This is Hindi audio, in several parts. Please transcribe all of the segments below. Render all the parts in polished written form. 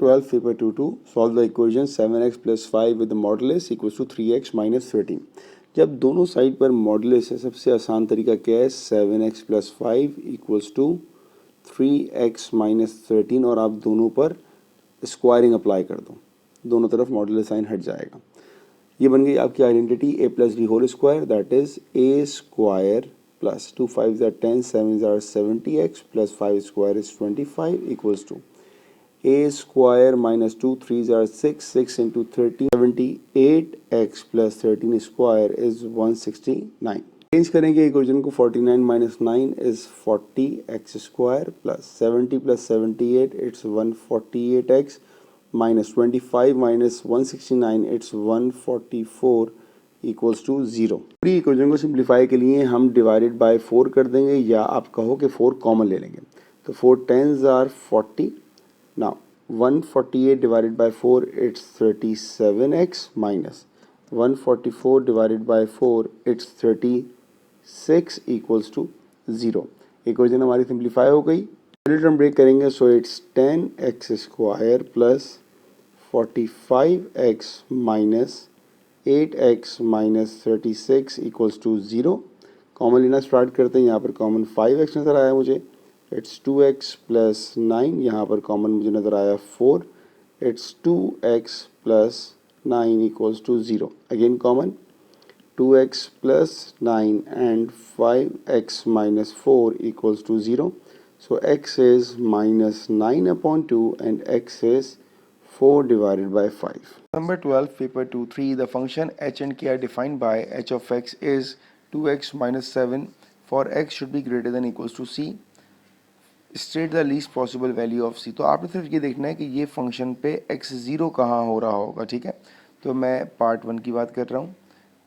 12 paper 2 solve the equation 7x plus 5 with the modulus equals to 3x minus 13। जब दोनों साइड पर मॉडुलस है सबसे आसान तरीका क्या है 7x plus 5 equals to 3x minus 13 और आप दोनों पर स्क्वायरिंग अप्लाई कर दो, दोनों तरफ मॉडुलस साइन हट जाएगा। ये बन गई आपकी identity a plus b whole square that is a square plus 2 5 are 10 7 are 70x plus 5 square is 25 equals to a square minus 2 3s are 6 into 13 78x plus 13 square is 169। Change करेंगे इक्वेशन को 49 minus 9 is 40x square plus 70 plus 78 it's 148x minus 25 minus 169 it's 144 equals to 0। पूरी इक्वेशन को सिंप्लीफाई के लिए हम डिवाइडेड बाय 4 कर देंगे या आप कहो कि 4 कॉमन ले लेंगे तो 4 10s are 40। Now 148 divided by 4 it's 37x minus 144 divided by 4 it's 36 equals to 0। Equation हमारी सिंप्लीफाई हो गई, मिडिल टर्म ब्रेक करेंगे so it's 10x square plus 45x minus 8x minus 36 equals to 0। Common लेना स्टार्ट करते हैं, यहाँ पर कॉमन 5x नज़र आया मुझे, इट्स 2x प्लस 9, यहाँ पर कॉमन मुझे नज़र आया 4, it's 2x plus 9 equals to 0। Again common 2x plus 9 and 5x minus 4 equals to 0. So x is minus 9 upon 2 and x is 4 divided by 5. Number 12, paper 2-3, the function h and k are defined by h of x is 2x minus 7 for x should be greater than equals to c. State the least possible value of c. तो आपने सिर्फ ये देखना है कि ये फंक्शन पे x ज़ीरो कहाँ हो रहा होगा, ठीक है। तो मैं पार्ट 1 की बात कर रहा हूँ।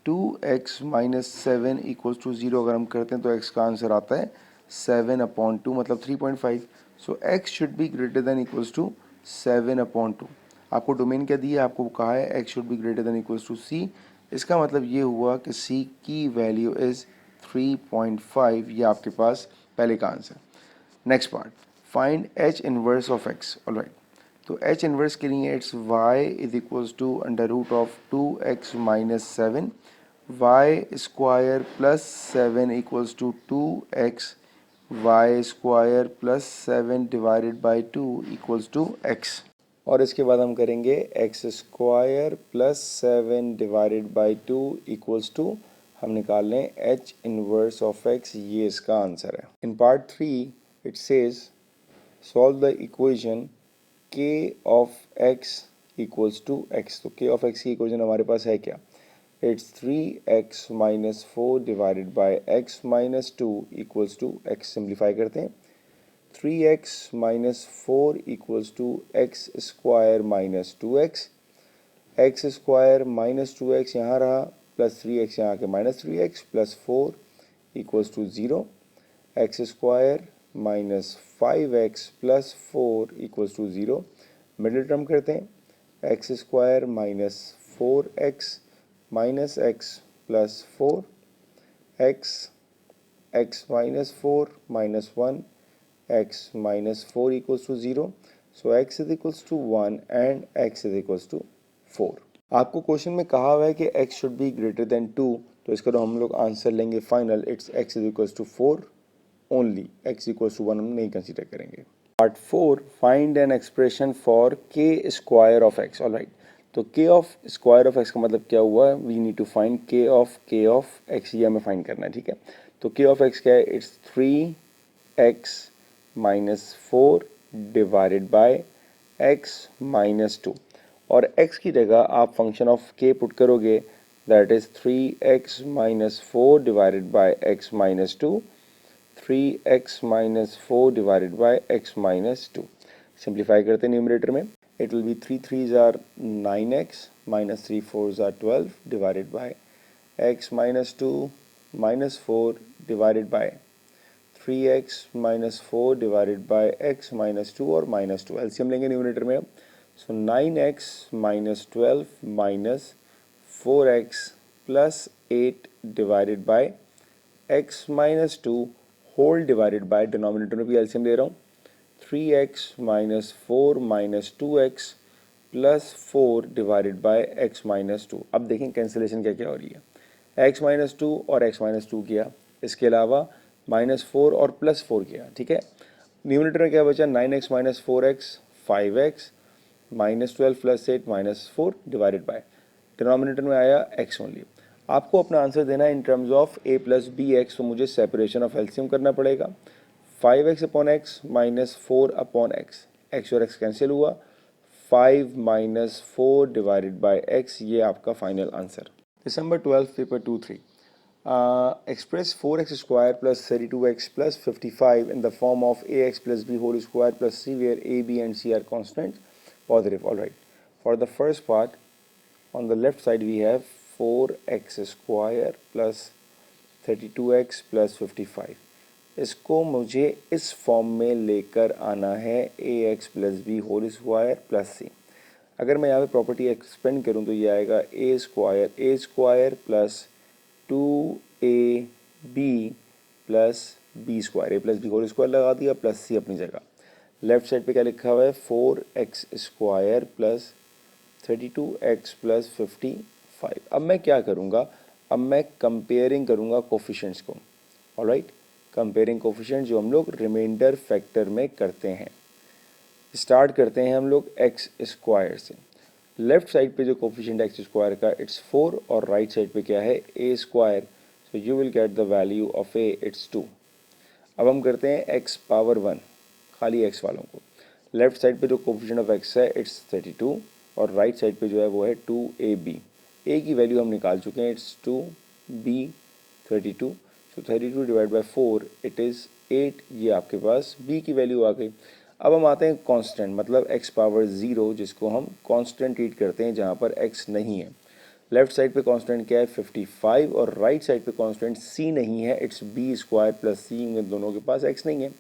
2x माइनस 7 इक्वल्स टू 0 अगर हम करते हैं तो x का आंसर आता है 7/2 मतलब 3.5। So x should be greater than equals to 7/2। आपको डोमेन क्या दिया है, आपको कहा है x should be greater than equals to c। इसका मतलब ये हुआ कि c की वैल्यू इज़ 3.5। ये आपके पास पहले का answer. Next part, find h inverse of x। Alright, तो h इनवर्स के लिए it's y is equals to under root of 2x minus 7 y square plus 7 equals to 2x y square plus 7 divided by 2 equals to x। और इसके बाद हम करेंगे x square plus 7 divided by 2 equals to, हम निकाल लें h इनवर्स ऑफ x, ये इसका आंसर है। In part 3 it says solve the equation k of x equals to x। तो k ऑफ x की इक्वेशन हमारे पास है क्या, it's 3x minus 4 divided by x minus 2 equals to x। Simplify करते हैं, 3x minus 4 equals to x square minus 2x, x square minus 2x यहाँ रहा प्लस 3x यहाँ के minus 3x plus 4 equals to 0, x square minus 5x plus 4 equals to 0। Middle term करते हैं, x square minus 4x minus x plus 4, x minus 4 minus 1 x minus 4 equals to 0। So x is equals to 1 and x is equals to 4। आपको क्वेश्चन में कहा हुआ है कि x should be greater than 2, तो इसका तो हम लोग आंसर लेंगे final, it's x is equals to 4 only, x equals to 1 हम नहीं कंसीडर करेंगे। Part 4, find an expression for k square of x। Alright, तो k of square of x का मतलब क्या हुआ, we need to find k of x, ये हमें फाइंड करना है, ठीक है। तो k ऑफ x क्या है, it's 3x minus 4 divided by x minus 2, और x की जगह आप फंक्शन ऑफ k पुट करोगे that is 3x minus 4 divided by x minus 2, 3x minus 4 divided by x minus 2। Simplify करते हैं न्यूमरेटर में, it will be 3 3s are 9x minus 3 4s are 12 divided by x minus 2 minus 4 divided by 3x minus 4 divided by x minus 2 और minus 2। एलसीएम लेंगे न्यूमरेटर में, सो 9x minus 12 minus 4x plus 8 divided by x minus 2 whole divided by, denominator में भी एलसीएम ले रहा हूँ, 3x minus 4 minus 2x plus 4 divided by x minus 2। अब देखें कैंसिलेशन क्या क्या हो रही है, x माइनस 2 और x माइनस 2 किया, इसके अलावा माइनस 4 और प्लस 4 किया, ठीक है। न्यूमरेटर में क्या बचा, 9x minus 4x 5x minus 12 plus 8 minus 4 divided by, denominator में आया x ओनली। आपको अपना आंसर देना है in terms of a plus b x, तो मुझे सेपरेशन ऑफ एलसीएम करना पड़ेगा। 5x upon x minus 4 upon x, x और एक्स कैंसिल हुआ, 5 माइनस 4 डिवाइडेड बाय x, ये आपका final answer. December 12 paper 2-3 express 4x square plus 32x plus 55 in the form of ax plus b whole square plus c, where a, b and c are constants, positive. All right, for the first part, on the left side we have 4x square plus 32x plus 55। इसको मुझे इस फॉर्म में लेकर आना है a x plus b whole square plus c. अगर मैं यहाँ पे प्रॉपर्टी एक्सपेंड करूँ तो ये आएगा a square plus 2ab plus b square, a plus b whole square लगा दिया प्लस सी अपनी जगह। लेफ्ट साइड पे क्या लिखा हुआ है, 4x square plus 32x plus 55। अब मैं क्या करूँगा, अब मैं कंपेयरिंग करूँगा कोफिशिएंट्स को। ऑलराइट, कंपेयरिंग कोफिशिएंट जो हम लोग रिमाइंडर फैक्टर में करते हैं। स्टार्ट करते हैं हम लोग एक्स स्क्वायर से। लेफ्ट साइड पे जो कोफिशिएंट एक्स स्क्वायर का इट्स 4 और राइट साइड पे क्या है a square, so you will get the value of a, it's 2। अब हम करते हैं एक्स पावर 1 खाली एक्स वालों को। लेफ्ट साइड पे जो कोफिशिएंट ऑफ एक्स है इट्स 32 और राइट साइड पे जो है वो है 2ab। ए की वैल्यू हम निकाल चुके हैं, it's 2, b 32, so 32 divide by 4 it is 8, ये आपके पास बी की वैल्यू आ गई। अब हम आते हैं कांस्टेंट, मतलब x पावर 0, जिसको हम कांस्टेंट ट्रीट करते हैं जहाँ पर x नहीं है। लेफ्ट साइड पे कांस्टेंट क्या है 55 और राइट साइड पे कांस्टेंट c नहीं है, it's b square plus c, इन दोनों के पास x नहीं है।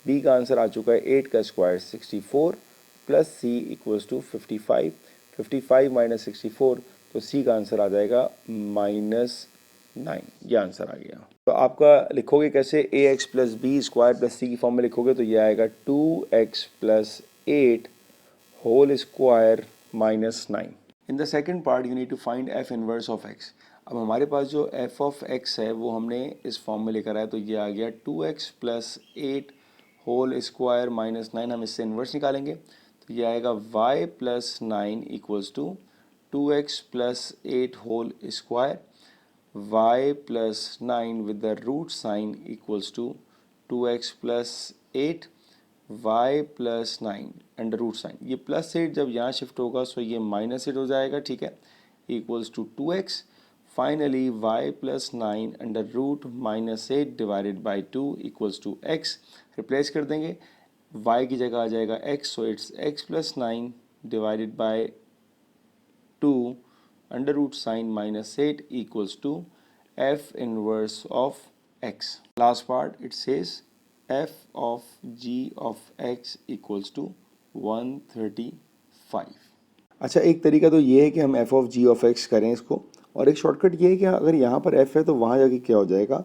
b का आंसर आ चुका है 8 का square 64 plus c equals to 55, 55 minus 64, तो c का आंसर आ जाएगा -9, ये आंसर आ गया। तो आपका लिखोगे कैसे, a x plus b square plus c की फॉर्म में लिखोगे तो ये आएगा 2x plus 8 whole square minus 9। In the second part you need to find f inverse of x. अब हमारे पास जो एफ ऑफ एक्स है वो हमने इस फॉर्म में लेकर आया, तो ये आ गया 2x plus 8 whole square minus 9। हम इससे इन्वर्स निकालेंगे तो ये आएगा y plus 9 equals to 2x plus 8 whole square, y plus 9 with the root sign equals to 2x plus 8 y plus 9 under root sign, ये प्लस 8 जब यहाँ शिफ्ट होगा सो ये माइनस 8 हो जाएगा, ठीक है, equals to 2x। Finally y plus 9 under root minus 8 divided by 2 equals to x। Replace कर देंगे, y की जगह आ जाएगा x, so it's x plus 9 divided by 2 under root sin minus 8 equals to f inverse of x. Last part it says f of g of x equals to 135. अच्छा, एक तरीका तो ये है कि हम f of g of x करें इसको, और एक शॉर्टकट ये है कि अगर यहाँ पर f है तो वहाँ जाके क्या हो जाएगा,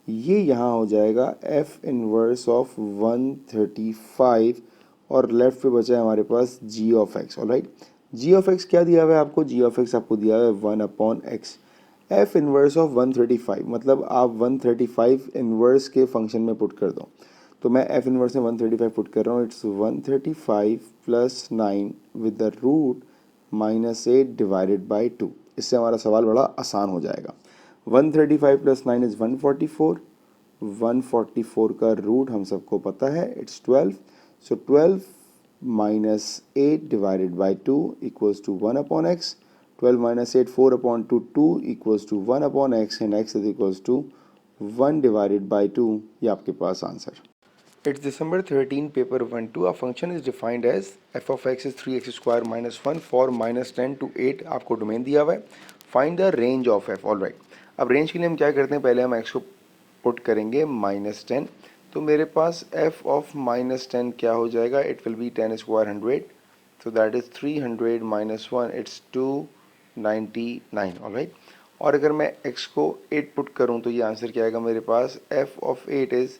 ये यहाँ हो जाएगा f इनवर्स ऑफ 135 और लेफ्ट पे बचा है हमारे पास g of x। Alright, g of x क्या दिया हुआ है आपको, जी ऑफ एक्स आपको दिया हुआ है 1 upon x. F inverse of 135 मतलब आप 135 इनवर्स के फंक्शन में पुट कर दो, तो मैं एफ इनवर्स में 135 पुट कर रहा हूँ, it's 135 plus 9 with the root minus 8 divided by 2। इससे हमारा सवाल बड़ा आसान हो जाएगा। 135 प्लस 9 इज़ 144, 144 का रूट हम सबको पता है it's 12, so 12 minus 8 divided by 2 equals to 1 upon x. 12 minus 8, 4 upon 2, 2 equals to 1 upon x, and x is equals to 1 divided by 2. ये आपके पास answer. It's December 13 paper 1-2. A function is defined as f of x is 3x square minus 1 for minus 10 to 8। आपको डोमेन दिया हुआ है, find the range of f। All right, अब रेंज के लिए हम क्या करते हैं, पहले हम x को पुट करेंगे -10, तो मेरे पास f ऑफ -10 क्या हो जाएगा, इट विल बी 10 स्क्वायर 100, तो that is 300 minus 1, it's 299। Alright, और अगर मैं x को 8 पुट करूं तो ये आंसर क्या आएगा मेरे पास, f of 8 is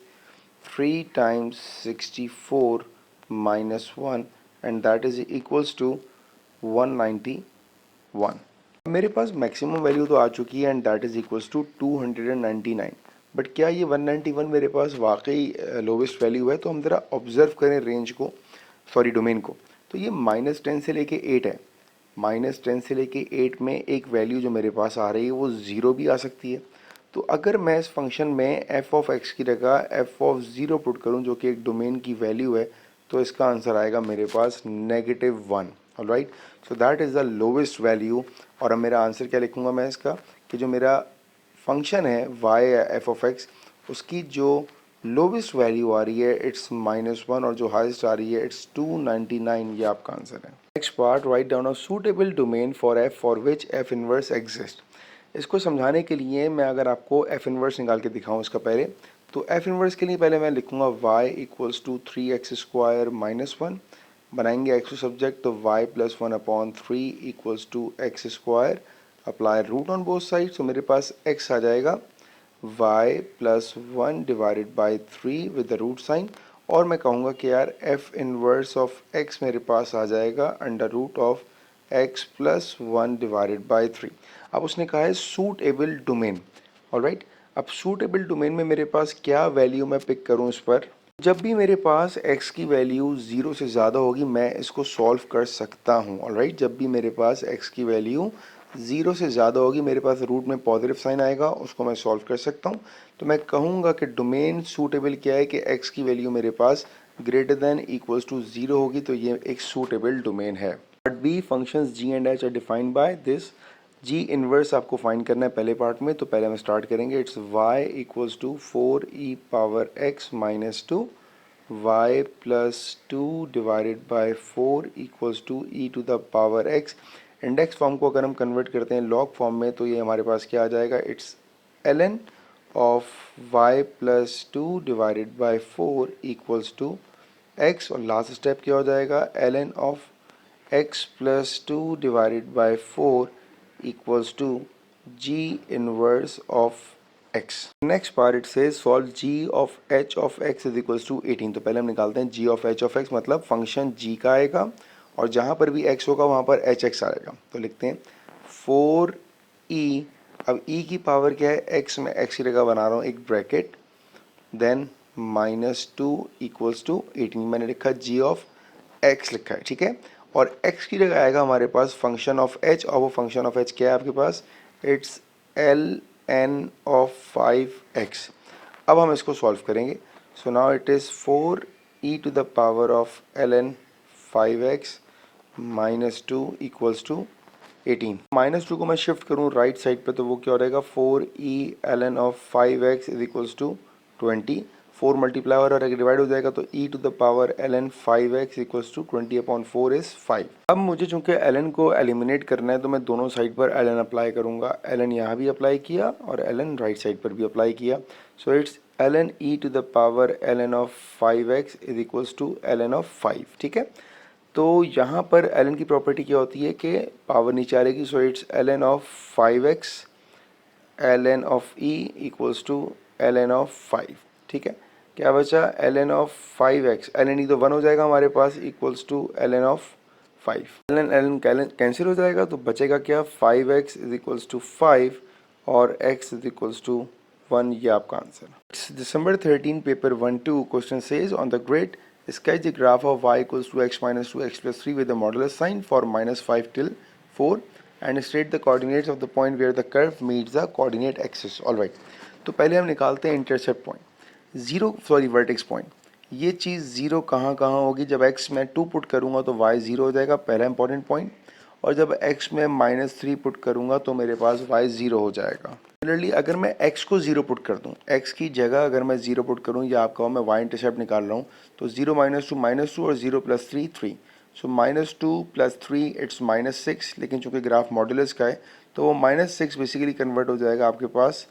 3 times 64 -1 and that is equals to 191। मेरे पास मैक्सिमम वैल्यू तो आ चुकी है and that is equals to 299। But क्या ये 191 मेरे पास वाकई लोवेस्ट वैल्यू है? तो हम ज़रा ऑब्जर्व करें रेंज को, सॉरी डोमेन को। तो ये -10 से लेके 8 है। -10 से लेके 8 में एक वैल्यू जो मेरे पास आ रही है वो 0 भी आ सकती है। तो अगर मैं इस फंक्शन में f ऑफ x की जगह f ऑफ 0 पुट करूं जो कि एक डोमेन की वैल्यू है, तो इसका आंसर आएगा मेरे पास -1। Alright, so that is the lowest value. और अब मेरा आंसर क्या लिखूंगा मैं इसका, कि जो मेरा फंक्शन है y f ऑफ x, उसकी जो लोवेस्ट वैल्यू आ रही है इट्स -1 और जो हाईएस्ट आ रही है इट्स 299। ये आपका आंसर है। Next part, write down a suitable domain for f for which f inverse exist. इसको समझाने के लिए मैं अगर आपको f इनवर्स निकाल के दिखाऊं इसका पहले, तो f इनवर्स के लिए पहले मैं लिखूंगा y equals to 3x square minus 1। बनाएंगे x टू सब्जेक्ट, तो y plus 1/3 equals to x square. Apply root on both side, तो मेरे पास x आ जाएगा y plus 1 divided by 3 with the root sign. और मैं कहूँगा कि यार f इनवर्स ऑफ x मेरे पास आ जाएगा under root of x plus 1 divided by 3। अब उसने कहा है सूटेबल डोमेन। ऑलराइट, अब सूटेबल डोमेन में मेरे पास क्या वैल्यू मैं पिक करूं इस पर? जब भी मेरे पास x की वैल्यू 0 से ज़्यादा होगी मैं इसको सॉल्व कर सकता हूं। ऑलराइट, जब भी मेरे पास x की वैल्यू 0 से ज़्यादा होगी, मेरे पास रूट में पॉजिटिव साइन आएगा, उसको मैं सॉल्व कर सकता हूं। तो मैं कहूँगा कि डोमेन सूटेबल क्या है, कि x की वैल्यू मेरे पास ग्रेटर देन इक्वल्स टू 0 होगी, तो ये एक सूटेबल डोमेन है। Part b, functions g and h are defined by this. G inverse आपको फाइंड करना है पहले पार्ट में, तो पहले हम स्टार्ट करेंगे। It's y equals to 4e power x minus 2, y plus 2 divided by 4 equals to e to the power x। Index form को अगर हम कन्वर्ट करते हैं लॉग फॉर्म में, तो ये हमारे पास क्या आ जाएगा, it's ln of y plus 2 divided by 4 equals to x। और लास्ट स्टेप क्या हो जाएगा, ln of x plus 2 divided by 4 equals to g inverse of x. Next part it says solve g of h of x is equals to 18। तो पहले हम निकालते हैं g of h of x, मतलब फंक्शन g का आएगा और जहाँ पर भी x होगा वहाँ पर hx आएगा। तो लिखते हैं 4e, अब e की पावर क्या है, x में x की जगह बना रहा हूँ एक ब्रैकेट, देन -2 इक्वल्स टू 18। मैंने लिखा g ऑफ x लिखा है, ठीक है। और x की जगह आएगा हमारे पास फंक्शन ऑफ h, और वो फंक्शन ऑफ h क्या है आपके पास, इट्स ln ऑफ 5x। अब हम इसको सॉल्व करेंगे। So now it is 4e to the power of ln 5x minus 2 equals to 18। -2 को मैं शिफ्ट करूँ राइट साइड पे, तो वो क्या हो जाएगा, 4e ln of 5x is equals to 20। 4 multiply और अगर डिवाइड हो जाएगा तो e to the power ln 5x equals to 20/4 is 5। अब मुझे चूंकि ln को एलिमिनेट करना है, तो मैं दोनों साइड पर ln अप्लाई करूंगा। ln यहाँ भी अप्लाई किया और ln राइट साइड पर भी अप्लाई किया। So it's ln e to the power ln of 5x is equals to ln of 5, ठीक है। तो यहाँ पर ln की प्रॉपर्टी क्या होती है कि पावर नीचे आ रहेगी। So it's ln of 5x ln of e equals to ln of 5, ठीक है। क्या बचा, ln of 5x, ln e तो 1 हो जाएगा हमारे पास, equals to ln of 5। ln cancel हो जाएगा, तो बचेगा क्या, 5x इज इक्वल्स टू 5 और x इज इक्वल्स टू 1। ये आपका answer. December 13 paper 1-2 question says on the grid sketch the graph of y equals to x minus 2 x plus 3 with the modulus sign for -5 till 4 and state the coordinates of the point where the curve meets the coordinate axis। Alright, तो पहले हम निकालते हैं इंटरसेप्ट पॉइंट, वर्टेक्स पॉइंट। ये चीज़ जीरो कहाँ होगी, जब x में 2 पुट करूँगा तो y 0 हो जाएगा, पहला इंपॉर्टेंट पॉइंट। और जब x में -3 पुट करूँगा तो मेरे पास y 0 हो जाएगा। सिमिलरली अगर मैं x को 0 पुट कर दूँ, x की जगह अगर मैं 0 पुट करूँ, या आपका मैं y इंटरसेप्ट निकाल रहा हूँ, तो 0 -2 और 0 + 3 3। सो -2 + 3 इट्स -6, लेकिन चूंकि ग्राफ मॉड्यूलस का है तो वो -6 बेसिकली कन्वर्ट हो जाएगा आपके पास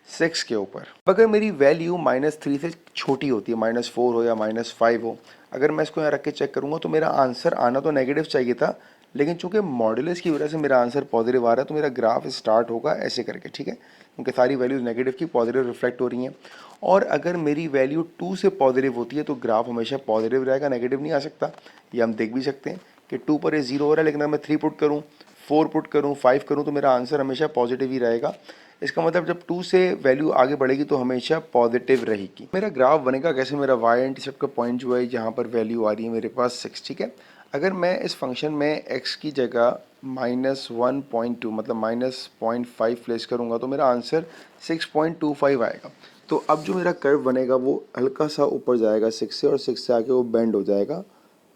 6 के ऊपर। अगर मेरी वैल्यू -3 से छोटी होती है, -4 हो या -5 हो, अगर मैं इसको यहाँ रख के चेक करूँगा तो मेरा आंसर आना तो नेगेटिव चाहिए था, लेकिन चूंकि मॉडुलस की वजह से मेरा आंसर पॉजिटिव आ रहा है तो मेरा ग्राफ स्टार्ट होगा ऐसे करके, ठीक है, क्योंकि सारी वैल्यूज नेगेटिव की पॉजिटिव रिफ्लेक्ट हो रही हैं। और अगर मेरी वैल्यू 2 से पॉजिटिव होती है तो ग्राफ हमेशा पॉजिटिव रहेगा, नेगेटिव नहीं आ सकता। ये हम देख भी सकते हैं कि 2 पर ये 0 हो रहा है, लेकिन अगर मैं 3 पुट करूँ, 4 पुट करूँ, 5 करूँ तो मेरा आंसर हमेशा पॉजिटिव ही रहेगा। इसका मतलब जब 2 से वैल्यू आगे बढ़ेगी तो हमेशा पॉजिटिव रहेगी। मेरा ग्राफ बनेगा कैसे, मेरा वाई इंटरसेप्ट का पॉइंट जो है जहाँ पर वैल्यू आ रही है मेरे पास 6, ठीक है। अगर मैं इस फंक्शन में x की जगह -1.2 मतलब -0.5 प्लेस करूँगा तो मेरा आंसर 6.25 आएगा। तो अब जो मेरा कर्व बनेगा वो हल्का सा ऊपर जाएगा 6 से, और 6 से आके वो बेंड हो जाएगा,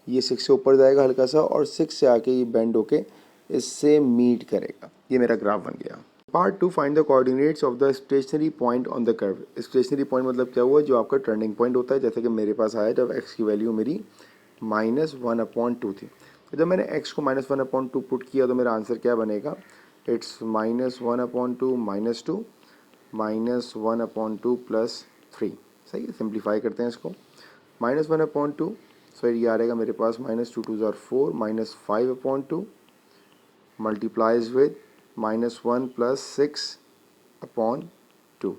ये 6 से ऊपर जाएगा हल्का सा, और 6 से आके ये बेंड होके इससे मीट करेगा। ये मेरा ग्राफ बन गया। Part 2, find the coordinates of the stationary point on the curve. Stationary point मतलब क्या हुआ, जो आपका टर्निंग पॉइंट होता है, जैसे कि मेरे पास आया जब x की वैल्यू मेरी -1/2 थी। तो जब मैंने x को -1/2 पुट किया तो मेरा आंसर क्या बनेगा, इट्स -1/2 -2 -1/2 प्लस 3। सही है, सिंप्लीफाई करते हैं इसको। -1/2, सो ये आ रहेगा मेरे पास -2 2 ज़ार 4 -5/2 मल्टीप्लाइज विद -1 प्लस 6/2।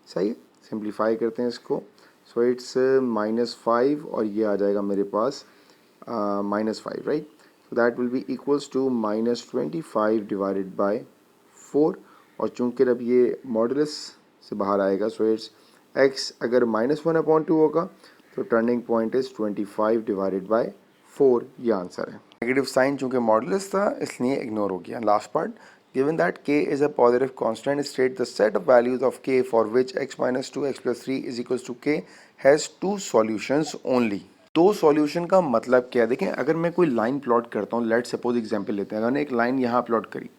सही है, सिंप्लीफाई करते हैं इसको। सो इट्स -5 और ये आ जाएगा मेरे पास -5, right. So that will be equals to -25 divided by 4। और चूंकि अब ये मॉडुलस से बाहर आएगा, सो इट्स x अगर -1/2 होगा तो turning point is 25 divided by 4, ये आंसर है। नेगेटिव साइन चूंकि मॉडुलस था इसलिए इग्नोर हो गया। Last part, given that k is a positive constant, state the set of values of k for which x minus 2 x plus 3 is equals to k has two solutions only। दो सॉल्यूशन का मतलब क्या है, देखें अगर मैं कोई लाइन प्लॉट करता हूँ, लेट सपोज एग्जांपल लेते हैं, अगर मैंने एक लाइन यहाँ प्लॉट करी,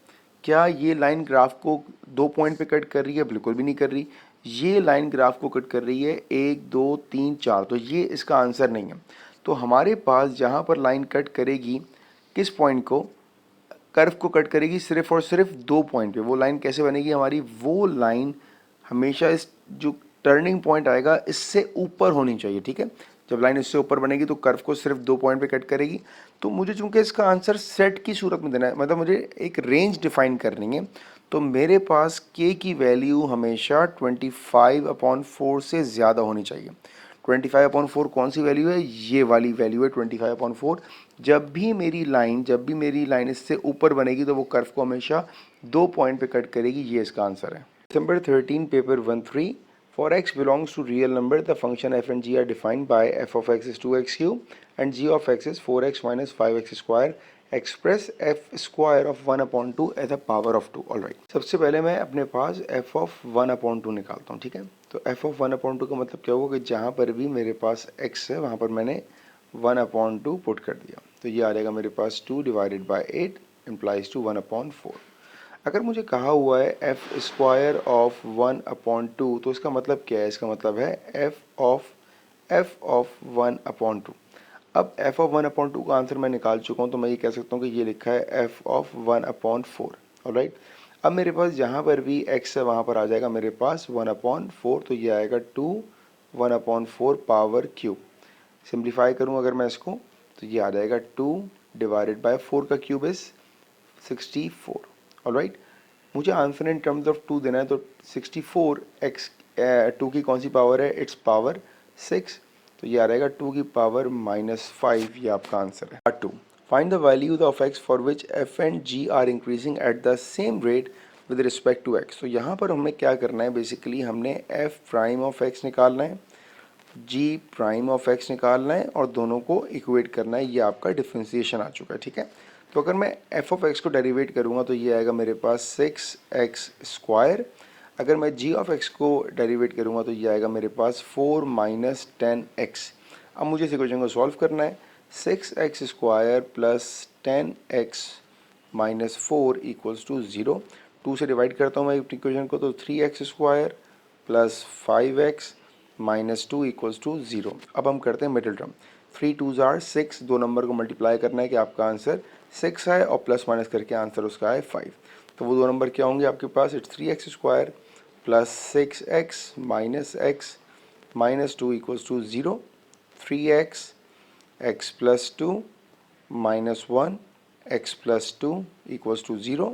क्या ये लाइन ग्राफ को 2 पॉइंट पे कट कर रही है, बिल्कुल भी नहीं कर रही। ये लाइन ग्राफ को कट कर रही है 1 2 3 4, तो ये इसका आंसर नहीं है। तो हमारे पास जहाँ पर लाइन कट करेगी किस पॉइंट को, कर्व को कट करेगी सिर्फ और सिर्फ 2 पॉइंट पे। वो लाइन कैसे बनेगी हमारी, वो लाइन हमेशा इस जो टर्निंग पॉइंट आएगा इससे ऊपर होनी चाहिए, ठीक है। जब लाइन इससे ऊपर बनेगी तो कर्व को सिर्फ 2 पॉइंट पे कट करेगी। तो मुझे चूंकि इसका आंसर सेट की सूरत में देना है, मतलब मुझे एक रेंज डिफाइन करनी है, तो मेरे पास k की वैल्यू हमेशा 25/4 से ज़्यादा होनी चाहिए। 25/4 कौन सी वैल्यू है, ये वाली वैल्यू है 25/4। जब भी मेरी लाइन इससे ऊपर बनेगी तो वो कर्व को हमेशा 2 पॉइंट पे कट करेगी, ये इसका आंसर है। December 13 paper 1-3, for x belongs to real number the function f and g are defined by f of x is 2x cube and g of x is 4x minus 5x square, express f square of 1/2 as a power of 2। All right, सबसे पहले मैं अपने पास f of 1/2 निकालता हूँ, ठीक है। तो f of 1/2 का मतलब क्या होगा कि जहाँ पर भी मेरे पास x है वहाँ पर मैंने 1/2 पुट कर दिया, तो ये आ जाएगा मेरे पास 2 डिवाइडेड बाई 8 इम्प्लाइज टू 1/4। अगर मुझे कहा हुआ है एफ स्क्वायर ऑफ 1/2, तो इसका मतलब क्या है, इसका मतलब है एफ ऑफ 1/2। अब एफ ऑफ 1/2 का आंसर मैं निकाल चुका हूँ, तो मैं ये कह सकता हूँ कि ये लिखा है एफ ऑफ 1/4। ऑलराइट, अब मेरे पास जहाँ पर भी एक्स है वहाँ पर आ जाएगा मेरे पास 1/4, तो ये आएगा 2 1/4 पावर क्यूब। सिंप्लीफाई करूँ अगर मैं इसको, तो ये आ जाएगा 2 डिवाइडेड बाय 4 का क्यूब इज 64। ऑलराइट, मुझे आंसर इन टर्म्स ऑफ 2 देना है, तो 64 एक्स 2 की कौन सी पावर है, इट्स पावर 6, तो ये आ रहेगा 2 की पावर -5, ये आपका आंसर है। Part 2, find the values of x for which f and g are increasing at the same rate with respect to x। तो यहाँ पर हमें क्या करना है, बेसिकली हमने f प्राइम ऑफ x निकालना है, g प्राइम ऑफ x निकालना है, और दोनों को इक्वेट करना है। ये आपका डिफ्रेंसिएशन आ चुका है, ठीक है। तो अगर मैं f ऑफ x को डेरिवेट करूँगा तो ये आएगा मेरे पास 6x स्क्वायर। अगर मैं g ऑफ x को डेरिवेट करूँगा तो ये आएगा मेरे पास 4 माइनस 10x। अब मुझे इस इक्वेशन को सॉल्व करना है। 6x square plus 10x minus 4 equals to 0। 2 से डिवाइड करता हूँ मैं इक्वेशन को, तो 3x square plus 5x minus 2 equals to 0। अब हम करते हैं मिडिल टर्म, 3 2 ज़ार 6, दो नंबर को मल्टीप्लाई करना है कि आपका आंसर 6 है, और प्लस माइनस करके आंसर उसका है 5। तो वो दो नंबर क्या होंगे आपके पास, it's 3x square plus 6x minus 2 equals to 0, 3x x plus 2 minus 1 x plus 2 equals to 0।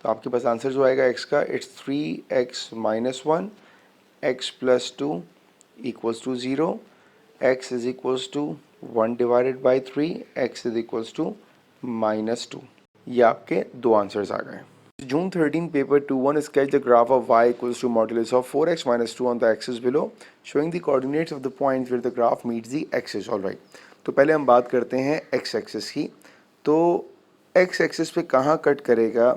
तो आपके पास आंसर जो आएगा x का, it's 3x minus 1 x plus 2 equals to 0, x is equals to 1 divided by 3, x is equals to minus 2। ये आपके दो आंसर्स आ गए। June 13 paper 2-1 sketch the graph of y equals to modulus of 4x minus 2 on the axis below showing the coordinates of the points where the graph meets the axis. All right. तो पहले हम बात करते हैं x एक्सिस की। तो x एक्सिस पे कहाँ कट करेगा,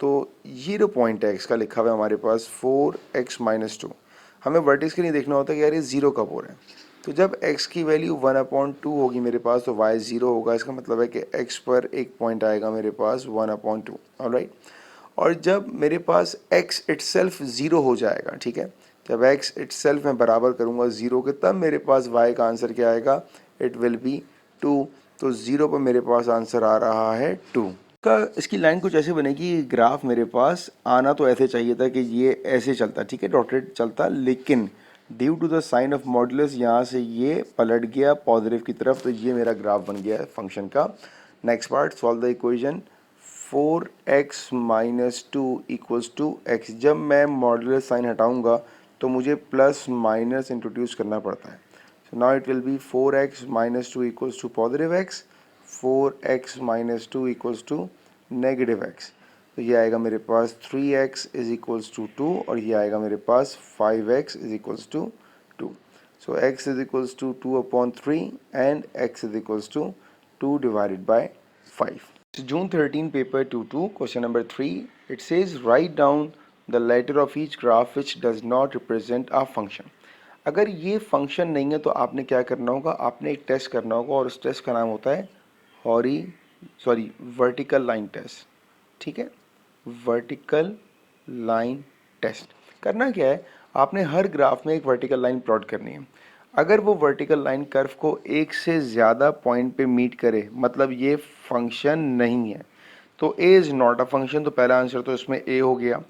तो ये जो पॉइंट है x का लिखा हुआ है हमारे पास 4x माइनस 2, हमें वर्टिक्स के लिए देखना होता है कि यार ये 0 कब हो रहा है। तो जब x की वैल्यू 1/2 होगी मेरे पास तो y 0 होगा, इसका मतलब है कि x पर एक पॉइंट आएगा मेरे पास 1/2। ऑलराइट। और जब मेरे पास x इटसेल्फ 0 हो जाएगा, ठीक है, जब x इटसेल्फ मैं बराबर करूँगा 0 के, तब मेरे पास y का आंसर क्या आएगा, इट विल बी 2। तो 0 पर मेरे पास आंसर आ रहा है 2 का। इसकी लाइन कुछ ऐसे बनेगी, ग्राफ मेरे पास आना तो ऐसे चाहिए था कि ये ऐसे चलता, ठीक है, डॉटेड चलता, लेकिन due to the sign of modulus यहाँ से ये पलट गया पॉजिटिव की तरफ, तो ये मेरा ग्राफ बन गया है फंक्शन का। Next part, solve the equation 4x minus 2 equals to x। जब मैं मॉडुलस साइन हटाऊंगा तो मुझे प्लस माइनस इंट्रोड्यूस करना पड़ता है। So now it will be 4x minus 2 equals to positive x, 4x minus 2 equals to negative x। तो ये आएगा मेरे पास 3x इज इक्वल्स टू 2 और ये आएगा मेरे पास 5x is equals to 2। So x is equals to 2/3 and x is equals to 2 divided by 5। So June 13 paper 2-2 question number 3, it says write down the letter of each graph which does not represent a function. अगर ये फंक्शन नहीं है तो आपने क्या करना होगा, आपने एक टेस्ट करना होगा और उस टेस्ट का नाम होता है वर्टिकल लाइन टेस्ट। ठीक है, वर्टिकल लाइन टेस्ट करना क्या है, आपने हर ग्राफ में एक वर्टिकल लाइन प्लॉट करनी है। अगर वो वर्टिकल लाइन कर्व को एक से ज़्यादा पॉइंट पे मीट करे, मतलब ये फंक्शन नहीं है, तो A is not a function. तो पहला आंसर तो इसमें ए हो गया।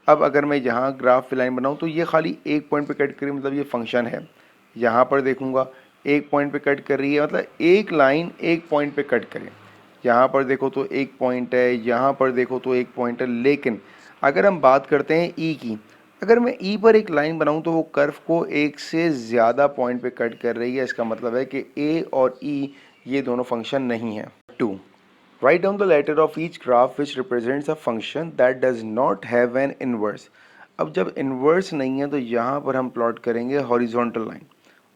अब अगर मैं यहाँ ग्राफ पे लाइन बनाऊँ तो ये खाली एक पॉइंट पे कट करी, मतलब ये फंक्शन है। यहाँ पर देखूँगा एक पॉइंट पे कट कर रही है, मतलब एक लाइन एक पॉइंट पे कट करे। यहाँ पर देखो तो एक पॉइंट है, यहाँ पर देखो तो एक पॉइंट है, लेकिन अगर हम बात करते हैं ई की, अगर मैं ई पर एक लाइन बनाऊं तो वो कर्व को एक से ज़्यादा पॉइंट पे कट कर रही है, इसका मतलब है कि ए और ई ये दोनों फंक्शन नहीं है। 2, write down the letter of each graph which represents a function that does not have an inverse. अब जब इनवर्स नहीं है तो यहाँ पर हम प्लॉट करेंगे हॉरिजॉन्टल लाइन,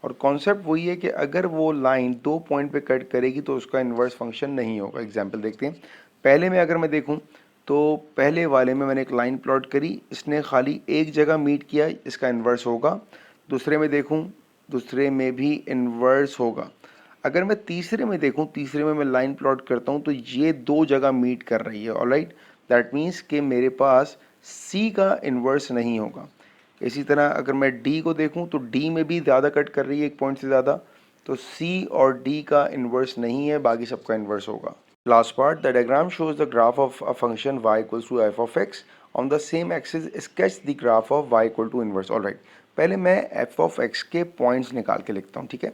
और कॉन्सेप्ट वही है कि अगर वो लाइन 2 पॉइंट पे कट करेगी तो उसका इन्वर्स फंक्शन नहीं होगा। एग्जांपल देखते हैं। पहले में अगर मैं देखूं तो पहले वाले में मैंने एक लाइन प्लॉट करी, इसने खाली एक जगह मीट किया, इसका इन्वर्स होगा। दूसरे में देखूं, दूसरे में भी इन्वर्स होगा। अगर मैं तीसरे में देखूं, तीसरे में मैं लाइन प्लॉट करता हूं तो ये दो जगह मीट कर रही है। ऑलराइट, दैट मीन्स कि मेरे पास सी का इन्वर्स नहीं होगा। इसी तरह अगर मैं डी को देखूं तो डी में भी ज़्यादा कट कर रही है, एक पॉइंट से ज़्यादा, तो सी और डी का इन्वर्स नहीं है, बाकी सबका इन्वर्स होगा। Last part, the diagram shows the graph of a function y equals to f of x on the same axis, sketch the graph of y equal to inverse. Alright, पहले मैं एफ ऑफ एक्स के पॉइंट्स निकाल के लिखता हूँ। ठीक है,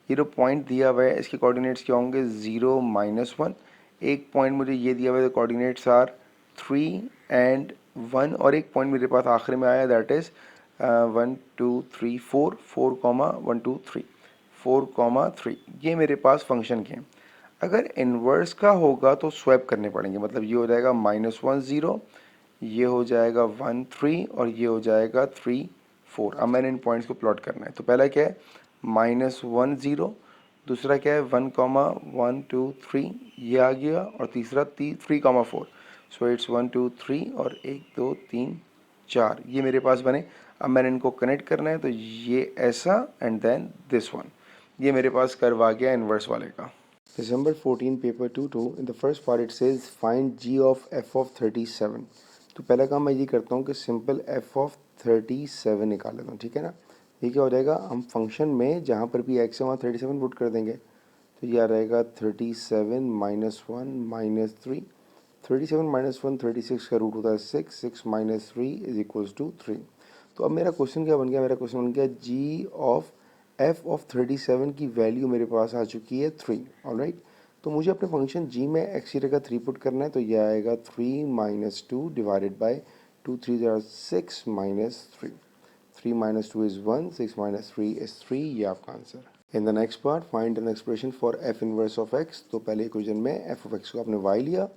ये जो पॉइंट दिया हुआ है इसके कोऑर्डिनेट्स क्या होंगे, 0, -1। एक पॉइंट मुझे ये दिया हुआ है, कोऑर्डिनेट्स आर 3 एंड 1, और एक पॉइंट मेरे पास आखिर में आया, दैट इज़ 1 2 3 4, 4,1 2 3, 4,3। ये मेरे पास फंक्शन के हैं। अगर इन्वर्स का होगा तो स्वैप करने पड़ेंगे, मतलब ये हो जाएगा -1 0, ये हो जाएगा 1 3 और ये हो जाएगा 3 4। अब मैंने इन पॉइंट्स को प्लॉट करना है। तो पहला क्या है, -1 0, दूसरा क्या है 1,1 2 3, ये आ गया, और तीसरा 3,4। सो इट्स 1 2 3 और 1 2 3 4, ये मेरे पास बने। अब मैंने इनको कनेक्ट करना है, तो ये ऐसा एंड देन दिस वन, ये मेरे पास कर्व आ गया इन्वर्स वाले का। December 14 paper 2-2, in the first part it says find g of f of 37। तो पहला काम मैं ये करता हूँ कि सिंपल f of 37 निकाल लेता हूँ। ठीक है ना, ये क्या हो जाएगा, हम फंक्शन में जहाँ पर भी x है वहाँ 37 पुट कर देंगे, तो ये आ रहेगा 37 -1 -3, 37 -1 36 का रूट होता है 6, 6 - 3 इज इक्वल्स टू 3। तो अब मेरा क्वेश्चन क्या बन गया, मेरा क्वेश्चन बन गया g ऑफ f ऑफ 37 की वैल्यू मेरे पास आ चुकी है 3। ऑलराइट, तो मुझे अपने फंक्शन g में x की जगह 3 पुट करना है, तो यह आएगा 3 माइनस 2 डिवाइडेड बाई 2 3 ज़रा 6 minus 3. 3 minus 2 is 1, 6 minus 3 is 3, ये आपका आंसर है. In the next part, find an expression for f inverse of x. तो पहले इक्वेशन में f of x को आपने y लिया,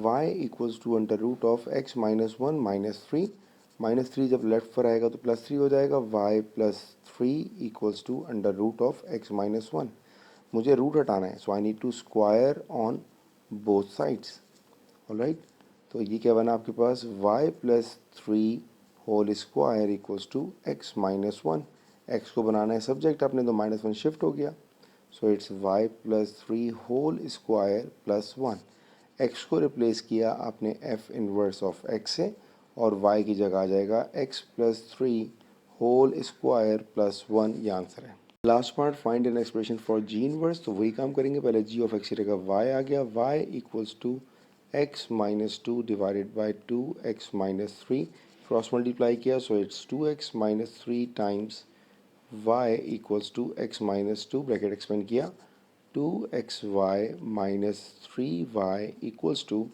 y equals to under root of x minus 1 minus 3. Minus 3 जब लेफ्ट पर आएगा तो प्लस 3 हो जाएगा, y plus 3 equals to under root of x minus 1. मुझे रूट हटाना है, so I need to square on both sides. Alright, तो ये क्या बना आपके पास, y plus 3 whole square equals to x minus 1. x को बनाना है सब्जेक्ट आपने, तो माइनस 1 शिफ्ट हो गया, so it's y plus 3 whole square plus 1. x को रिप्लेस किया आपने f इनवर्स ऑफ x से, और y की जगह आ जाएगा x plus 3 whole square plus 1, ये आंसर है. Last part, find an expression for g inverse. तो वही काम करेंगे, पहले g ऑफ x की जगह y आ गया, y equals to x minus 2 divided by 2x minus 3. Cross multiply किया, so it's 2x minus 3 times y equals to x minus 2, bracket expand किया, 2xy minus 3y equals to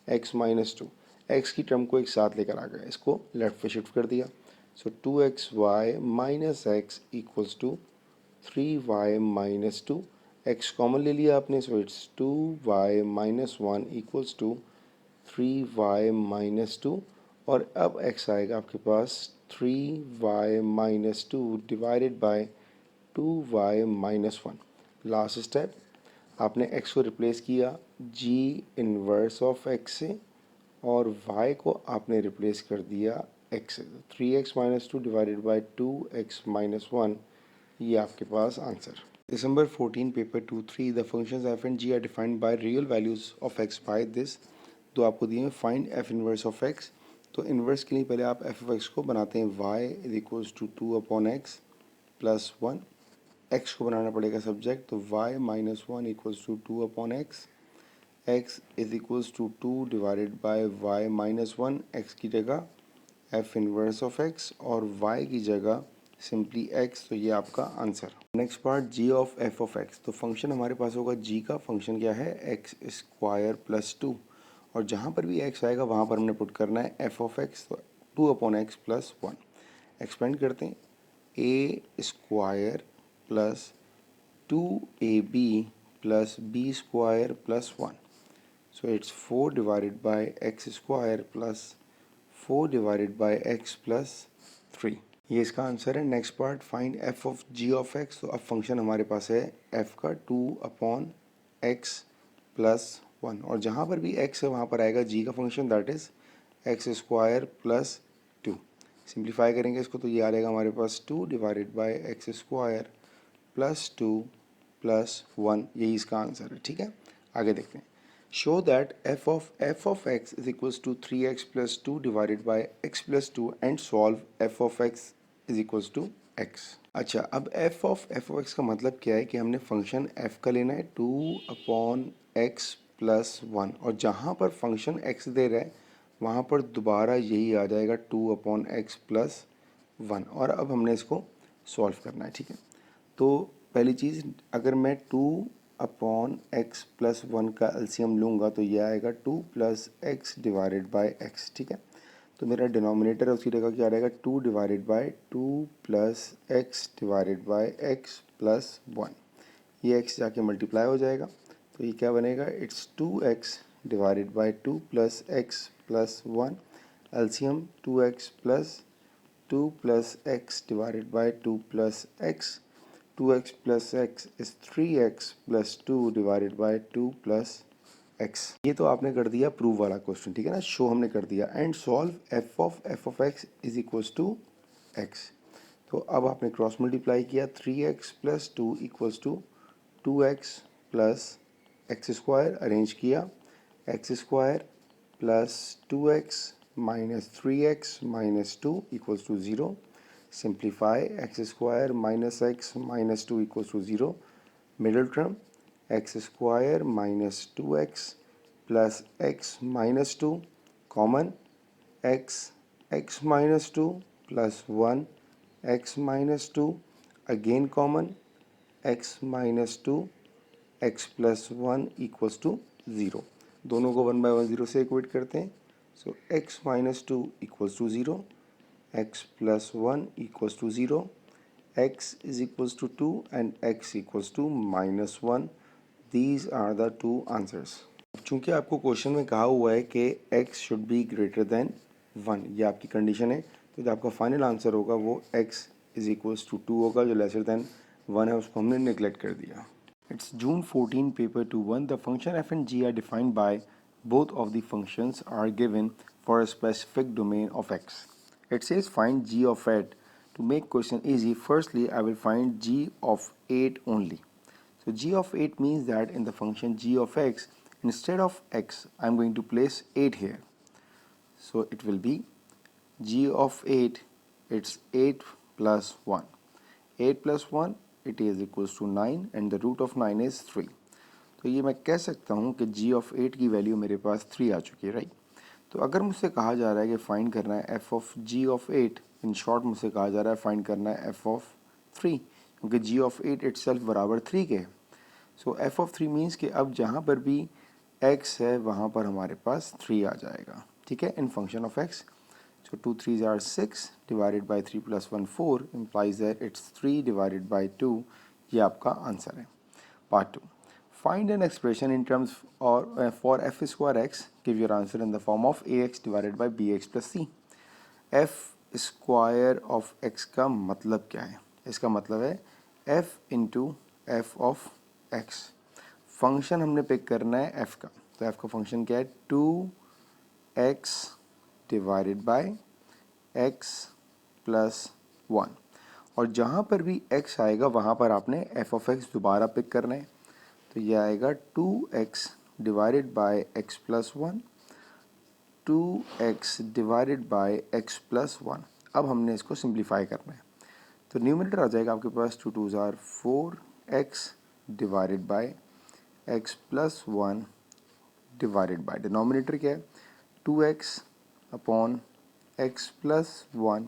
x minus 2. x की टर्म को एक साथ लेकर आ गया, इसको लेफ्ट पे शिफ्ट कर दिया, so 2xy minus x equals to 3y minus 2. x common ले लिया आपने, so it's 2y minus 1 equals to 3y minus 2. और अब x आएगा आपके पास 3y minus 2 divided by 2y minus 1. Last step, आपने x को रिप्लेस किया g इनवर्स ऑफ x से, और y को आपने रिप्लेस कर दिया x से. 3x minus 2 divided by 2x minus 1, ये आपके पास answer. December 14 paper 2-3, the functions f and g are defined by real values of x by this. तो आपको दिए हैं find f inverse of x. तो इनवर्स के लिए पहले आप f of x को बनाते हैं, y is equals to 2 upon x plus 1. x को बनाना पड़ेगा सब्जेक्ट, तो y minus 1 equals to 2 upon x. x is equals to 2 divided by y minus 1. x की जगह f इनवर्स ऑफ x और y की जगह सिंपली x, तो ये आपका answer. Next part, g of f of x. तो फंक्शन हमारे पास होगा g का, फंक्शन क्या है, x स्क्वायर प्लस 2, और जहाँ पर भी x आएगा वहाँ पर हमने पुट करना है f ऑफ x, तो 2 अपॉन x प्लस 1. एक्सपेंड करते हैं, a square plus 2ab plus b square plus 1, so it's 4 divided by x square plus 4 divided by x plus 3, ये इसका आंसर है. Next part, find f of g of x. तो अब फंक्शन हमारे पास है f का 2 अपॉन x प्लस 1, और जहाँ पर भी x है वहाँ पर आएगा g का function, that is x square plus 2. Simplify करेंगे इसको, तो ये आ जाएगा हमारे पास 2 divided by x square plus 2 plus 1, यही इसका आंसर है. ठीक है, आगे देखते हैं. Show that f of x is equals to 3x plus 2 divided by x plus 2 and solve f of x is equals to x. अच्छा, अब f of x का मतलब क्या है कि हमने फंक्शन f का लेना है 2 अपॉन x प्लस 1, और जहाँ पर फंक्शन x दे रहा है वहाँ पर दोबारा यही आ जाएगा 2 अपॉन x प्लस 1, और अब हमने इसको सॉल्व करना है. ठीक है, तो पहली चीज़, अगर मैं 2 अपॉन x प्लस 1 का एलसीएम लूँगा तो ये आएगा 2 plus x divided by x. ठीक है, तो मेरा डिनोमिनेटर है उसकी जगह क्या रहेगा, 2 divided by 2 plus x divided by x plus 1. ये x जाके मल्टीप्लाई हो जाएगा, तो ये क्या बनेगा, it's 2x divided by 2 plus x plus 1. LCM 2x plus 2 plus x divided by 2 plus x. 2x plus x is 3x plus 2 divided by 2 plus x. ये तो आपने कर दिया प्रूव वाला क्वेश्चन, ठीक है ना, शो हमने कर दिया. And solve f of x is equals to x. तो अब आपने क्रॉस मल्टीप्लाई किया, 3x plus 2 equals to 2x plus x square. Arrange किया, x square plus 2x minus 3x minus 2 equals to 0. Simplify, x square minus x minus 2 equals to 0. Middle term, x square minus 2x plus x minus 2, common, x minus 2 plus 1, x minus 2, again common, x minus 2, x plus 1 equals to 0। दोनों को 1/1 0 से इक्वेट करते हैं। So x minus 2 equals to 0, x plus 1 equals to 0, x is equals to 2 and x equals to minus 1. These are the two answers. चूंकि आपको क्वेश्चन में कहा हुआ है कि x should be greater than 1, ये आपकी कंडीशन है, तो जो आपका फाइनल आंसर होगा वो x is equals to 2 होगा, जो लेसर देन 1 है उसको हमने नेग्लेक्ट कर दिया। It's June 14, paper 2-1. The function f and g are defined by both of the functions are given for a specific domain of x. It says find g of 8. To make question easy, firstly I will find g of 8 only. So g of 8 means that in the function g of x, instead of x, I am going to place 8 here. So it will be g of 8, it's 8 plus 1. 8 plus 1, it is equals to 9 and the root of 9 is 3. तो ये मैं कह सकता हूँ कि g of 8 की वैल्यू मेरे पास 3 आ चुकी है, राइट। तो अगर मुझसे कहा जा रहा है कि फाइंड करना है f of g of 8, in short मुझसे कहा जा रहा है फाइंड करना है f of 3, क्योंकि g of 8 इटसेल्फ बराबर 3 के है। सो f of 3 मीन्स कि अब जहाँ पर भी x है वहाँ पर हमारे पास 3 आ जाएगा, ठीक है, इन function of x। So 2 3s are 6 divided by 3 plus 1 4 implies that it's 3 divided by 2, ये आपका आंसर है। Part 2, find an expression in terms or for f square x, give your answer in the form of ax divided by bx plus c। f square of x का मतलब क्या है? इसका मतलब है f into f of x। Function हमने पिक करना है f का, तो f का फंक्शन क्या है? 2x divided by x plus 1, और जहाँ पर भी x आएगा वहाँ पर आपने f ऑफ x दोबारा पिक करना है, तो ये आएगा 2x divided by x plus 1, 2x divided by x plus 1। अब हमने इसको सिंप्लीफाई करना है, तो न्यूमरेटर आ जाएगा आपके पास 2 2s are 4x divided by x plus 1 divided by denominator क्या है? 2x upon x plus 1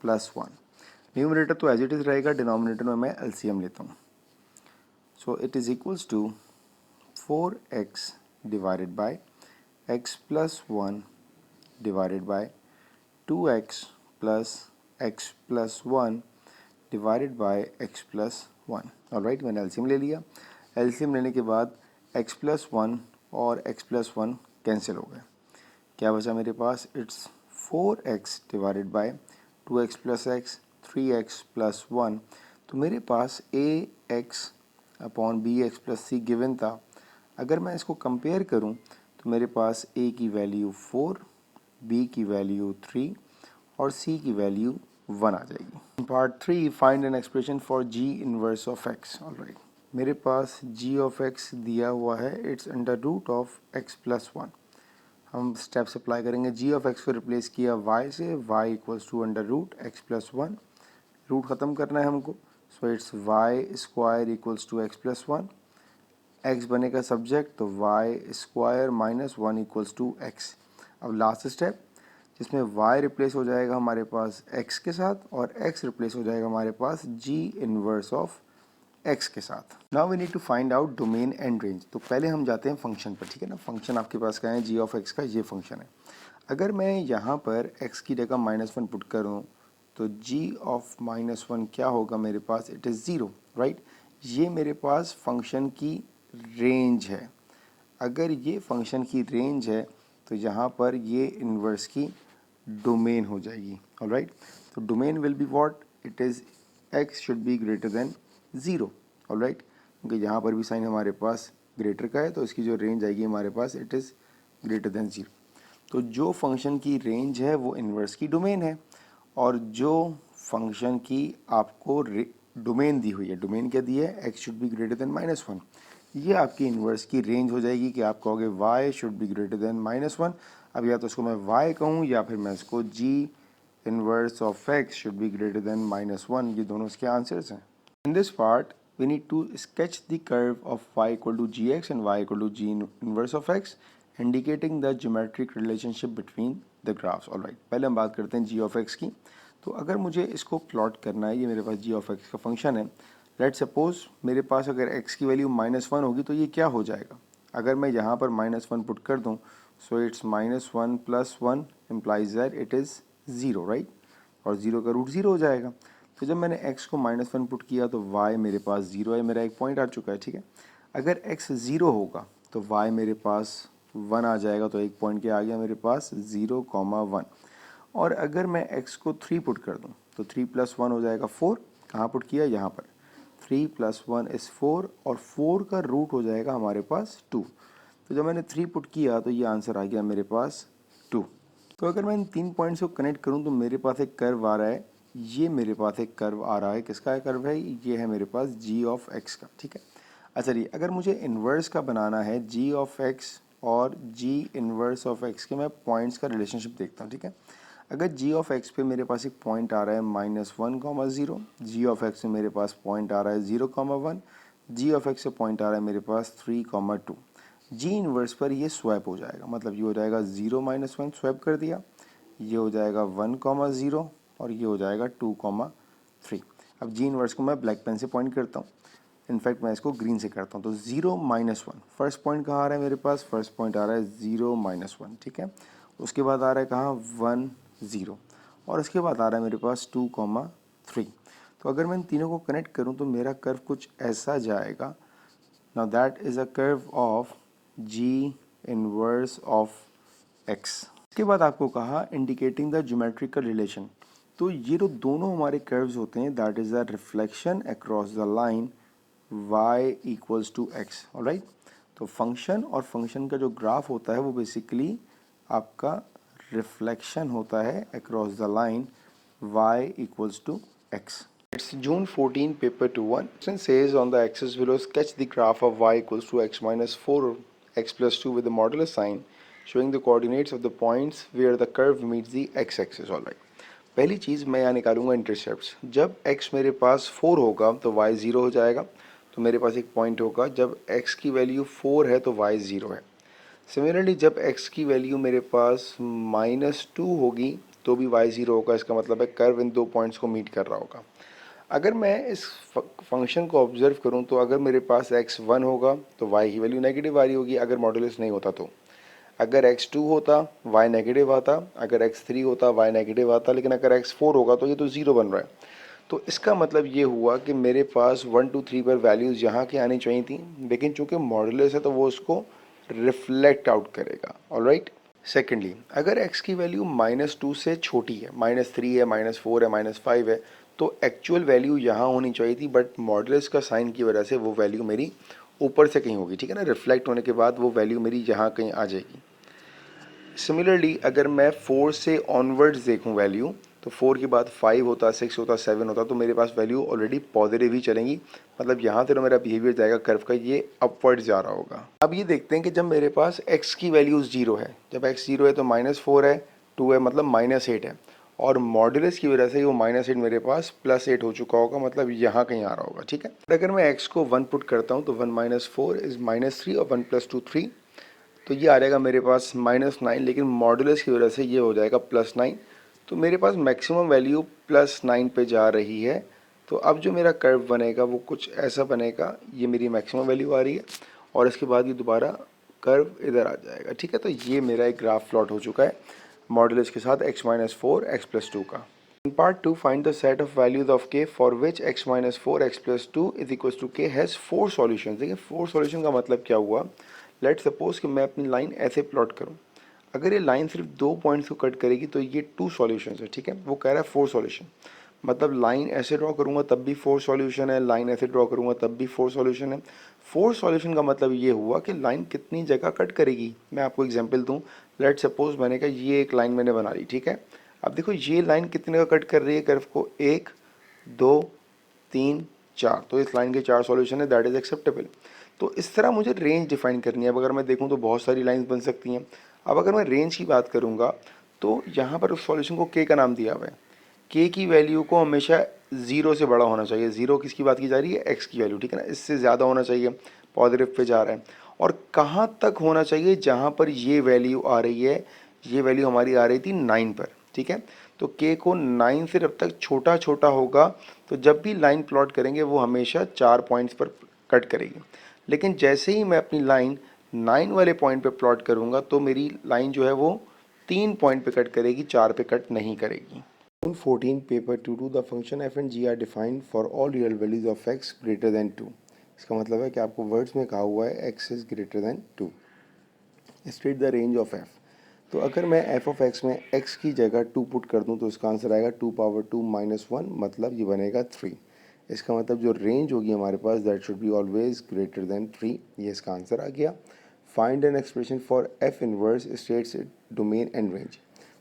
plus 1। Numerator तो एज इट इज़ रहेगा, डिनोमिनेटर में मैं एलसीएम लेता हूँ। So it is equals to 4x divided by x plus 1 divided by 2x plus x plus 1 divided by x plus 1। Alright, मैंने एलसीएम ले लिया। एलसीएम लेने के बाद x प्लस 1 और x प्लस 1 कैंसिल हो गए, क्या बचा मेरे पास? It's 4x divided by 2x plus x, 3x plus 1। तो मेरे पास ax upon bx plus c given था। अगर मैं इसको कंपेयर करूं तो मेरे पास a की वैल्यू 4, b की वैल्यू 3 और c की वैल्यू 1 आ जाएगी। Part 3, find an expression for g inverse of x। Alright, मेरे पास g ऑफ x दिया हुआ है, it's under root of x plus 1। हम स्टेप्स अप्लाई करेंगे। g ऑफ x को रिप्लेस किया y से, y equals to under root x plus 1, root ख़त्म करना है हमको, so it's y square equals to x plus 1। x बनेगा सब्जेक्ट, तो y square minus 1 equals to x। अब लास्ट स्टेप जिसमें y रिप्लेस हो जाएगा हमारे पास x के साथ और x रिप्लेस हो जाएगा हमारे पास g इनवर्स ऑफ x के साथ। Now we need to find out domain and range. तो पहले हम जाते हैं फंक्शन पर, ठीक है ना। फंक्शन आपके पास क्या है? g ऑफ x का ये फंक्शन है। अगर मैं यहाँ पर x की जगह -1 पुट करूँ तो g ऑफ -1 क्या होगा मेरे पास? It is 0, right. ये मेरे पास फंक्शन की रेंज है। अगर ये फंक्शन की रेंज है तो यहाँ पर ये इन्वर्स की डोमेन हो जाएगी, ऑलराइट। तो domain will be what? It is x should be greater then 0, alright, क्योंकि यहाँ पर भी साइन हमारे पास ग्रेटर का है, तो इसकी जो रेंज आएगी हमारे पास इट इज़ ग्रेटर देन 0। तो जो फंक्शन की रेंज है वो इन्वर्स की डोमेन है, और जो फंक्शन की आपको डोमेन दी हुई है, डोमेन क्या दी है? x should be greater than -1, ये आपकी इन्वर्स की रेंज हो जाएगी कि आप कहोगे y should be greater than -1। अब या तो इसको मैं y कहूँ या फिर मैं इसको g inverse of x should be greater than -1, ये दोनों इसके आंसर्स हैं। In this part, we need to sketch the curve of y equal to gx and y equal to g inverse of x, indicating the geometric relationship between the graphs. Alright, पहले हम बात करते हैं g of x की। तो अगर मुझे इसको प्लॉट करना है, ये मेरे पास g of x का फंक्शन है, लेट्स सपोज मेरे पास अगर x की वैल्यू -1 होगी तो ये क्या हो जाएगा, अगर मैं यहाँ पर -1 पुट कर दूँ, so it's -1 + 1 implies that it is 0, right, और 0 का रूट 0 हो जाएगा। तो जब मैंने x को -1 पुट किया तो y मेरे पास 0 है, मेरा एक पॉइंट आ चुका है, ठीक है। अगर x 0 होगा तो y मेरे पास 1 आ जाएगा, तो एक पॉइंट क्या आ गया मेरे पास 0,1। और अगर मैं x को 3 पुट कर दूं तो 3 + 1 हो जाएगा 4, कहाँ पुट किया, यहाँ पर 3 + 1 इज़ 4, और 4 का रूट हो जाएगा हमारे पास 2। तो जब मैंने 3 पुट किया तो ये आंसर आ गया मेरे पास 2। तो अगर मैं इन 3 पॉइंट्स को कनेक्ट करूं तो मेरे पास एक कर्व आ रहा है, ये मेरे पास एक कर्व आ रहा है, किसका कर्व है, ये है मेरे पास g ऑफ x का, ठीक है। अच्छा जी, अगर मुझे इन्वर्स का बनाना है g ऑफ x और g इन्वर्स ऑफ x के, मैं पॉइंट्स का रिलेशनशिप देखता हूँ, ठीक है। अगर g ऑफ x पे मेरे पास एक पॉइंट आ रहा है -1,0, g ऑफ x में मेरे पास पॉइंट आ रहा है 0,1, g ऑफ x से पॉइंट आ रहा है मेरे पास 3,2, जी इन्वर्स पर ये स्वैप हो जाएगा, मतलब ये हो जाएगा 0 -1 स्वैप कर दिया, ये हो जाएगा 1,0 और ये हो जाएगा 2,3। अब जी इन्वर्स को मैं ब्लैक पेन से पॉइंट करता हूँ, इनफैक्ट मैं इसको ग्रीन से करता हूँ। तो 0 -1 फर्स्ट पॉइंट कहाँ आ रहा है मेरे पास, फर्स्ट पॉइंट आ रहा है 0 -1, ठीक है। उसके बाद आ रहा है कहाँ 1 0, और उसके बाद आ रहा है मेरे पास 2,3। तो अगर मैं इन तीनों को कनेक्ट करूँ तो मेरा कर्व कुछ ऐसा जाएगा। Now that is a curve of g inverse of x। इसके बाद आपको कहा इंडिकेटिंग द ज्योमेट्रिकल रिलेशन। तो ये जो दोनों हमारे कर्व्स होते हैं, that is a reflection across the line y equals to x, alright. तो फंक्शन और फंक्शन का जो ग्राफ होता है वो बेसिकली आपका रिफ्लेक्शन होता है across the line y equals to x। It's June 14, paper 2-1. Question says on the axis below, sketch the graph of y equals to x minus 4 x plus 2 with the modulus sign, showing the coordinates of the points where the curve meets the x-axis. All right. पहली चीज़ मैं यहाँ निकालूंगा इंटरसेप्ट्स। जब x मेरे पास 4 होगा तो y 0 हो जाएगा, तो मेरे पास एक पॉइंट होगा। जब x की वैल्यू 4 है तो y 0 है। सिमिलरली जब x की वैल्यू मेरे पास -2 होगी तो भी y 0 होगा, इसका मतलब है कर्व इन दो पॉइंट्स को मीट कर रहा होगा। अगर मैं इस फंक्शन को ऑब्जर्व करूं तो अगर मेरे पास x 1 होगा तो y की वैल्यू नेगेटिव आ रही होगी, अगर मॉडुलस नहीं होता तो। अगर x 2 होता y नेगेटिव आता, अगर x 3 होता y नेगेटिव आता, लेकिन अगर x 4 होगा तो ये तो 0 बन रहा है। तो इसका मतलब ये हुआ कि मेरे पास 1 2 3 पर वैल्यूज़ यहाँ की आनी चाहिए थी, लेकिन चूंकि मॉडुलस है तो वो उसको रिफ्लेक्ट आउट करेगा, ऑलराइट। सेकेंडली, अगर x की वैल्यू -2 से छोटी है, -3 है, -4 है, -5 है, तो एक्चुअल वैल्यू यहाँ होनी चाहिए थी, बट मॉडुलस का साइन की वजह से वो वैल्यू मेरी ऊपर से कहीं होगी, ठीक है ना। रिफ्लेक्ट होने के बाद वो वैल्यू मेरी यहाँ कहीं आ जाएगी। सिमिलरली अगर मैं 4 से ऑनवर्ड्स देखूँ वैल्यू, तो 4 के बाद 5 होता, 6 होता, 7 होता, तो मेरे पास वैल्यू ऑलरेडी पॉजिटिव ही चलेंगी, मतलब यहाँ से तो मेरा बिहेवियर जाएगा कर्व का ये अपवर्ड जा रहा होगा। अब ये देखते हैं कि जब मेरे पास x की वैल्यू 0 है, जब x 0 है तो -4 है, 2 है, मतलब -8 है, और मॉडुलस की वजह से वो -8 मेरे पास +8 हो चुका होगा, मतलब यहाँ कहीं आ रहा होगा, ठीक है। अगर मैं x को 1 पुट करता हूँ तो 1 - 4 इज़ -3 और 1 + 2 3, तो ये आ जाएगा मेरे पास -9, लेकिन मॉडुलस की वजह से ये हो जाएगा +9। तो मेरे पास मैक्सिमम वैल्यू +9 पे जा रही है। तो अब जो मेरा कर्व बनेगा वो कुछ ऐसा बनेगा, ये मेरी मैक्सिमम वैल्यू आ रही है और इसके बाद ये दोबारा कर्व इधर आ जाएगा, ठीक है। तो ये मेरा एक ग्राफ प्लॉट हो चुका है मॉडुलस के साथ x - 4 x + 2 का। In part 2, find the set of values of k for which x - 4 x + 2 is equals to k has 4 solutions। देखिए 4 सॉल्यूशन का मतलब क्या हुआ। लेट सपोज कि मैं अपनी लाइन ऐसे प्लॉट करूं, अगर ये लाइन सिर्फ 2 पॉइंट्स को कट करेगी तो ये 2 सॉल्यूशंस है, ठीक है। वो कह रहा है 4 सॉल्यूशन, मतलब लाइन ऐसे ड्रॉ करूंगा तब भी 4 सॉल्यूशन है, लाइन ऐसे ड्रॉ करूंगा तब भी 4 सॉल्यूशन है। 4 सॉल्यूशन का मतलब ये हुआ कि लाइन कितनी जगह कट करेगी। मैं आपको एग्जांपल दूं, लेट सपोज मैंने कहा ये एक लाइन मैंने बना ली, ठीक है। अब देखो ये लाइन कितनी जगह कट कर रही है कर्व को, 1 2 3 4, तो इस लाइन के 4 सॉल्यूशन है, दैट इज एक्सेप्टेबल। तो इस तरह मुझे रेंज डिफाइन करनी है। अब अगर मैं देखूं तो बहुत सारी लाइंस बन सकती हैं। अब अगर मैं रेंज की बात करूंगा तो यहाँ पर उस सॉल्यूशन को के का नाम दिया हुआ है। के की वैल्यू को हमेशा 0 से बड़ा होना चाहिए। 0 किसकी बात की जा रही है, एक्स की वैल्यू, ठीक है ना। इससे ज़्यादा होना चाहिए, पॉजिटिव पे जा रहा है। और कहाँ तक होना चाहिए, जहाँ पर ये वैल्यू आ रही है, ये वैल्यू हमारी आ रही थी 9 पर, ठीक है। तो k को 9 से जब तक छोटा छोटा होगा तो जब भी लाइन प्लॉट करेंगे वो हमेशा 4 पॉइंट्स पर कट करेगी। लेकिन जैसे ही मैं अपनी लाइन 9 वाले पॉइंट पे प्लॉट करूँगा तो मेरी लाइन जो है वो 3 पॉइंट पे कट करेगी, 4 पे कट नहीं करेगी। 14 paper to do the function f and g are defined for all real values of x greater than 2। इसका मतलब है कि आपको वर्ड्स में कहा हुआ है x is greater than 2। State the range of f। तो अगर मैं f ऑफ x में x की जगह 2 पुट कर दूं तो इसका आंसर आएगा 2 पावर 2 माइनस 1, मतलब ये बनेगा 3। इसका मतलब जो रेंज होगी हमारे पास that should be always greater than 3। ये इसका आंसर आ गया। Find an expression for f inverse states domain and range.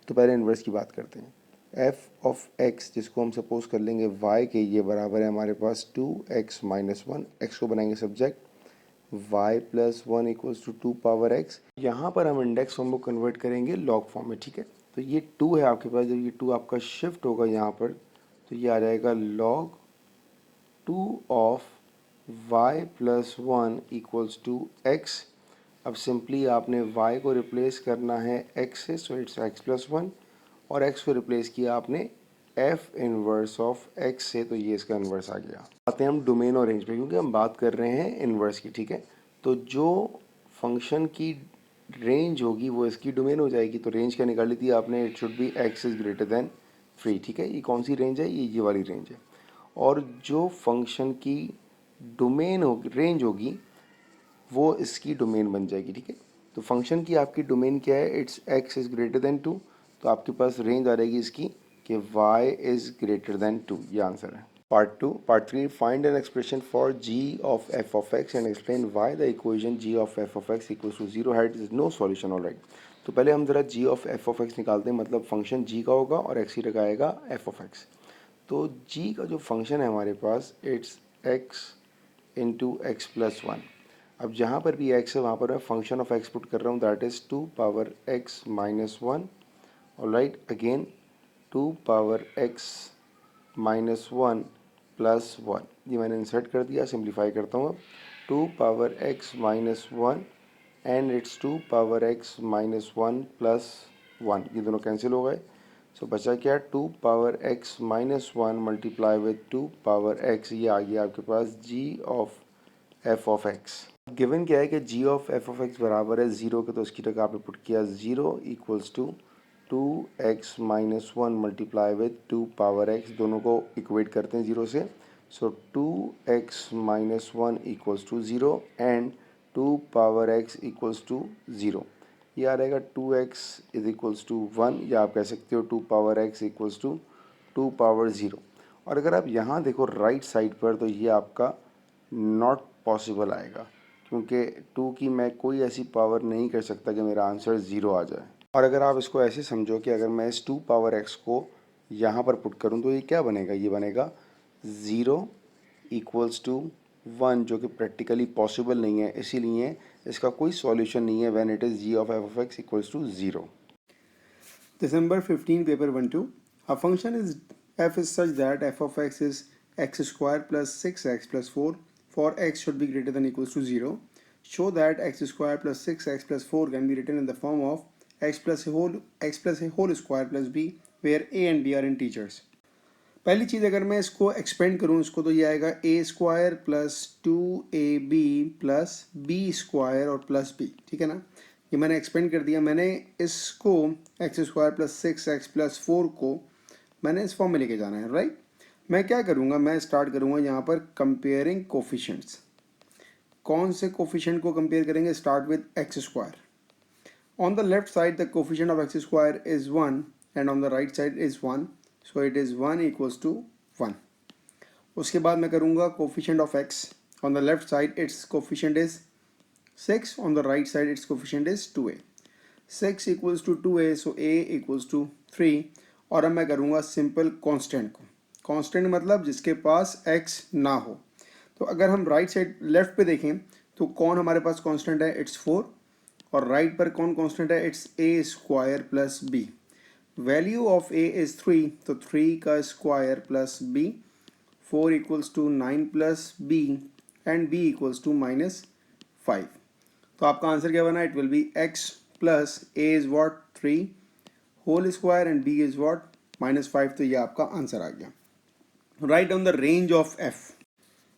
तो पहले इनवर्स की बात करते हैं। f ऑफ x जिसको हम सपोज कर लेंगे y के, ये बराबर है हमारे पास 2x माइनस 1। x को बनाएंगे subject, y plus 1 equals to 2 power x। यहाँ पर हम इंडेक्स फॉर्म को कन्वर्ट करेंगे लॉग फॉर्म में, ठीक है। तो ये 2 है आपके पास, जब ये 2 आपका शिफ्ट होगा यहाँ पर तो ये आ जाएगा log 2 of y plus 1 equals to x। अब सिंपली आपने y को रिप्लेस करना है x से, सो इट्स x प्लस 1, और x को रिप्लेस किया आपने f इनवर्स ऑफ x से, तो ये इसका इनवर्स आ गया। आते हैं हम डोमेन और रेंज पे, क्योंकि हम बात कर रहे हैं इनवर्स की, ठीक है। तो जो फंक्शन की रेंज होगी वो इसकी डोमेन हो जाएगी। तो रेंज क्या निकाल ली थी आपने, it should B x is greater than 3, ठीक है। ये कौन सी रेंज है, ये वाली रेंज है। और जो फंक्शन की डोमेन होगी, रेंज होगी, वो इसकी डोमेन बन जाएगी, ठीक है। तो फंक्शन की आपकी डोमेन क्या है, it's x is greater than 2, तो आपके पास रेंज आ जाएगी इसकी कि y इज ग्रेटर देन 2। ये आंसर है। Part 3, find an expression for g of f of x and explain why the equation g of f of x equals to 0 had no solution. Alright, तो पहले हम जरा g of f of x निकालते हैं, मतलब फंक्शन g का होगा और x ही लगाएगा f ऑफ x। तो g का जो फंक्शन है हमारे पास, it's x into x plus 1। अब जहाँ पर भी x है वहाँ पर मैं फंक्शन ऑफ x पुट कर रहा हूँ, that is 2 power x minus 1। Alright, again 2 power x minus 1 plus 1, ये मैंने इंसर्ट कर दिया। सिंप्लीफाई करता हूँ अब, 2 power x minus 1 and it's 2 power x minus 1 plus 1, ये दोनों कैंसिल हो गए। सो बचा क्या, 2 power x minus 1 multiply with 2 power x, ये आ गया आपके पास g of f of x। Given क्या है कि g of f of x बराबर है 0 के, तो इसकी जगह आपने पुट किया 0 equals to 2x minus 1 multiply with 2 power x, दोनों को इक्वेट करते हैं 0 से। So 2x minus 1 equals to 0 and 2 power x equals to 0। ये आ रहेगा 2x इज इक्वल्स टू 1, या आप कह सकते हो 2 power x equals to 2 power 0। और अगर आप यहाँ देखो राइट साइड पर, तो ये आपका नॉट पॉसिबल आएगा, क्योंकि 2 की मैं कोई ऐसी पावर नहीं कर सकता कि मेरा आंसर 0 आ जाए। और अगर आप इसको ऐसे समझो कि अगर मैं इस 2 पावर x को यहाँ पर पुट करूँ तो ये क्या बनेगा, ये बनेगा 0 इक्वल्स टू 1, जो कि प्रैक्टिकली पॉसिबल नहीं है, इसीलिए इसका कोई सॉल्यूशन नहीं है when it is g of f of x equals to 0। December 15, paper 1-2. A function is f is such that f of x is x square plus 6x plus 4 for x should be greater than or equals to 0. Show that x square plus 6x plus 4 can be written in the form of x plus a whole square plus b, where a and b are integers. पहली चीज़ अगर मैं इसको एक्सपेंड करूँ इसको, तो ये आएगा a square plus 2ab plus b square और प्लस बी, ठीक है ना। ये मैंने एक्सपेंड कर दिया। मैंने इसको x square plus 6x plus 4 को मैंने इस फॉर्म में लेके जाना है, राइट। मैं क्या करूँगा, मैं स्टार्ट करूँगा यहाँ पर कंपेयरिंग कोफिशेंट्स। कौन से कोफिशेंट को कंपेयर करेंगे, start with x square. On the left side the coefficient of x square is 1 and on the right side is 1, so it is 1 equals to 1। उसके बाद मैं करूँगा coefficient of x। On the left side its coefficient is 6, on the right side its coefficient is 2a। 6 equals to 2a, so a equals to 3। और अब मैं करूँगा सिंपल कांस्टेंट को। कांस्टेंट मतलब जिसके पास x ना हो। तो अगर हम राइट साइड लेफ्ट पे देखें तो कौन हमारे पास कांस्टेंट है, इट्स 4, और राइट पर कौन कांस्टेंट है, its a square plus b। Value of a is 3, तो 3 का square plus b, 4 equals to 9 plus b and b equals to -5। तो आपका आंसर क्या बना, it will be x plus a is what 3 whole square and b is what -5, तो ये आपका आंसर आ गया। Write down the range of f.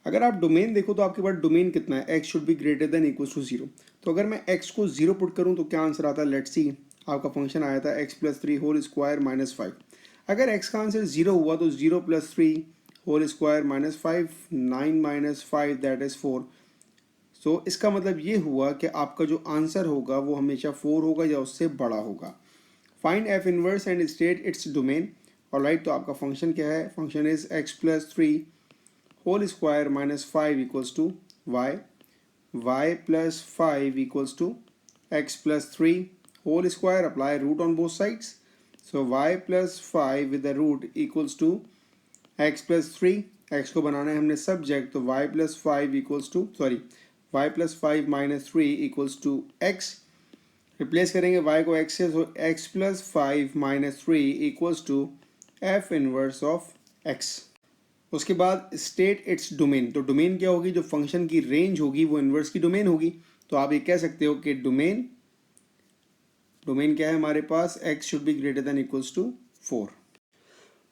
अगर आप डोमेन देखो तो आपके पास डोमेन कितना है, x should be greater than equal to 0। तो अगर मैं एक्स को 0 पुट करूं तो क्या आंसर आता है, लेट्स सी। आपका फंक्शन आया था x plus 3 whole square minus 5। अगर एक्स का आंसर 0 हुआ तो 0 plus 3 whole square minus 5, 9 minus 5 that is 4। So इसका मतलब ये हुआ कि आपका जो आंसर होगा वो हमेशा 4 होगा या उससे बड़ा होगा। Find f inverse and state its domain. Alright, तो आपका फंक्शन क्या है, function is x plus 3 whole square minus 5 equals to y plus 5 equals to x plus 3 whole square, apply root on both sides. So y plus 5 with the root equals to x plus 3, x को बनाना है हमने सब्जेक्ट, तो y plus 5 equals to y plus 5 minus 3 equals to x। Replace करेंगे y को x से, so x plus 5 minus 3 equals to f inverse of x। उसके बाद स्टेट इट्स डोमेन। तो डोमेन क्या होगी, जो फंक्शन की रेंज होगी वो इन्वर्स की डोमेन होगी। तो आप ये कह सकते हो कि डोमेन क्या है हमारे पास, x should be greater than equals to 4।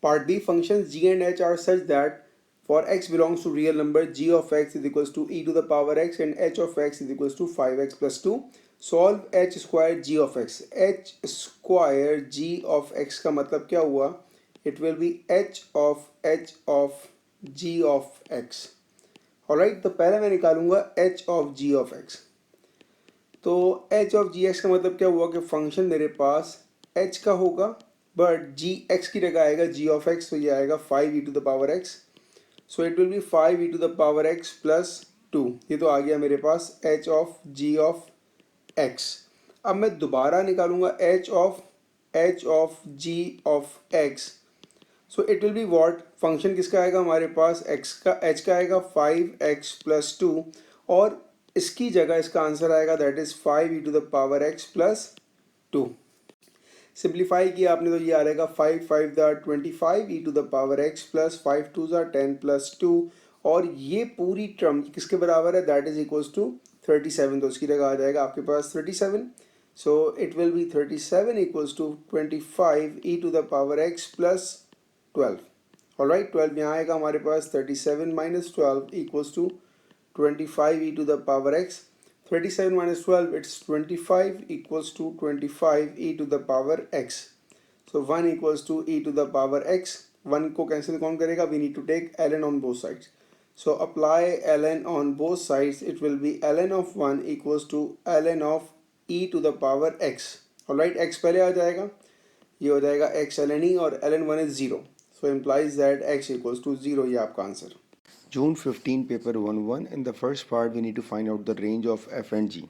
Part b, function g and h are such that for x belongs to real number g of x is equals to e to the power x and h of x is equals to 5x plus 2। Solve h square g of x। h square g of x का मतलब क्या हुआ, it will be h of g of x। Alright, तो पहले मैं निकालूंगा h of g of x। तो h of g x का मतलब क्या हुआ कि फंक्शन मेरे पास h का होगा बट g x की जगह आएगा g of x, तो ये आएगा 5e to the power x। So it will be 5e to the power x plus 2। ये तो आ गया मेरे पास h of g of x। अब मैं दोबारा निकालूंगा h of g of x। So it will be what, function किसका आएगा हमारे पास, x का, h का आएगा 5x प्लस 2 और इसकी जगह इसका आंसर आएगा that is 5e to the power x plus 2। Simplify किया आपने तो ये आ रहेगा 5 5 the 25 e to the power x plus 5 2 the 10 plus 2, और ये पूरी टर्म किसके बराबर है, दैट इज इक्वल्स टू 37। तो उसकी जगह आ जाएगा आपके पास 37। So it will be 37 equals to 25 e to the power x plus 12। Alright, 12 यहाँ आएगा हमारे पास 37 minus 12 equals to 25 e to the power x। 37 minus 12 it's 25 equals to 25 e to the power x। So 1 equals to e to the power x। 1 को कैंसिल कौन करेगा, we need to take ln on both sides। So apply ln on both sides, it will be ln of 1 equals to ln of e to the power x। Alright, x पहले आ जाएगा, ये हो जाएगा x ln e और ln 1 is 0। So implies that x equals to 0, ये आपका answer. June 15 paper 1-1 in the first part we need to find out the range of f and g।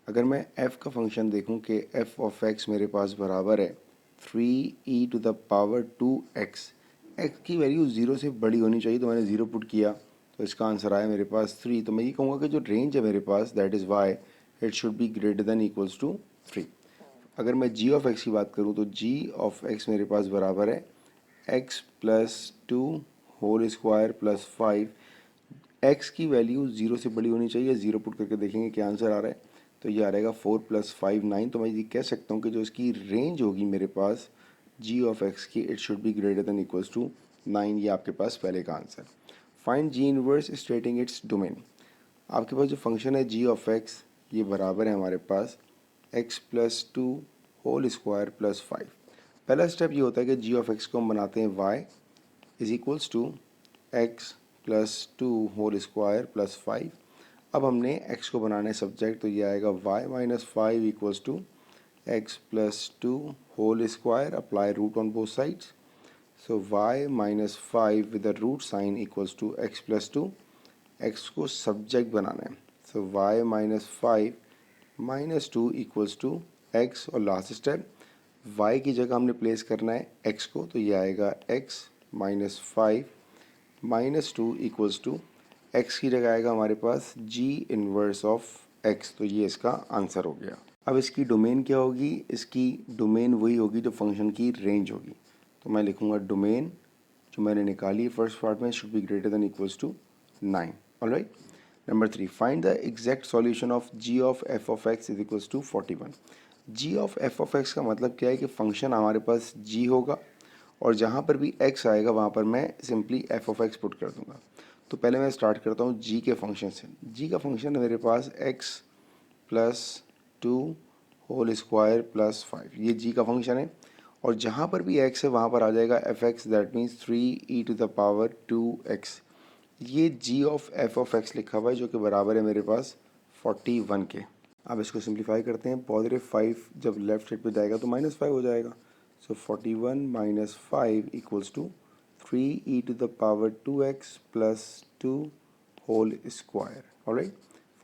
अगर मैं f का फंक्शन देखूं कि f of x मेरे पास बराबर है 3e to the power 2x। x की वैल्यू 0 से बड़ी होनी चाहिए, तो मैंने 0 पुट किया तो इसका आंसर आया मेरे पास 3। तो मैं ये कहूँगा कि जो रेंज है मेरे पास that is y it should be greater than equals to 3। अगर मैं g ऑफ x की बात करूँ तो g ऑफ x मेरे पास बराबर है x plus 2 whole square plus 5। x की वैल्यू 0 से बड़ी होनी चाहिए, 0 पुट करके देखेंगे क्या आंसर आ रहा है, तो ये आ रहेगा 4 प्लस 5 9। तो मैं ये कह सकता हूँ कि जो इसकी रेंज होगी मेरे पास g ऑफ x की it should be greater than equals to 9। ये आपके पास पहले का आंसर। Find g inverse stating its domain. आपके पास जो फंक्शन है g ऑफ x ये बराबर है हमारे पास x plus 2 whole square plus 5। पहला स्टेप ये होता है कि g ऑफ x को हम बनाते हैं y is equals to x plus 2 whole square plus 5। अब हमने x को बनाना है सब्जेक्ट, तो ये आएगा y minus 5 equals to x plus 2 whole square, apply root on both sides. So y minus 5 with the root sign equals to x plus 2। x को सब्जेक्ट बनाना है, so y minus 5 minus 2 equals to x, और लास्ट स्टेप y की जगह हमने प्लेस करना है x को, तो ये आएगा x minus 5 minus 2 equals to x की जगह आएगा हमारे पास g इनवर्स ऑफ x। तो ये इसका आंसर हो गया। अब इसकी डोमेन क्या होगी, इसकी डोमेन वही होगी जो फंक्शन की रेंज होगी। तो मैं लिखूँगा डोमेन जो मैंने निकाली है फर्स्ट पार्ट में should be greater than equals to 9। Alright, number 3 find the exact solution of g of f of x is equals to 41। g of f of x का मतलब क्या है कि फंक्शन हमारे पास g होगा और जहाँ पर भी x आएगा वहाँ पर मैं simply f of x put कर दूँगा। तो पहले मैं स्टार्ट करता हूँ g के फंक्शन से। g का फंक्शन है मेरे पास x plus 2 whole square plus 5, ये g का फंक्शन है। और जहाँ पर भी x है वहाँ पर आ जाएगा f x, that means 3e to the power 2x। ये g of f of x लिखा हुआ है जो कि बराबर है मेरे पास 41 के। अब इसको सिंप्लीफाई करते हैं। पॉजिटिव 5 जब लेफ्ट साइड पे जाएगा तो -5 हो जाएगा। So 41 minus 5 equals to 3e to the power 2x plus 2 whole square. Alright,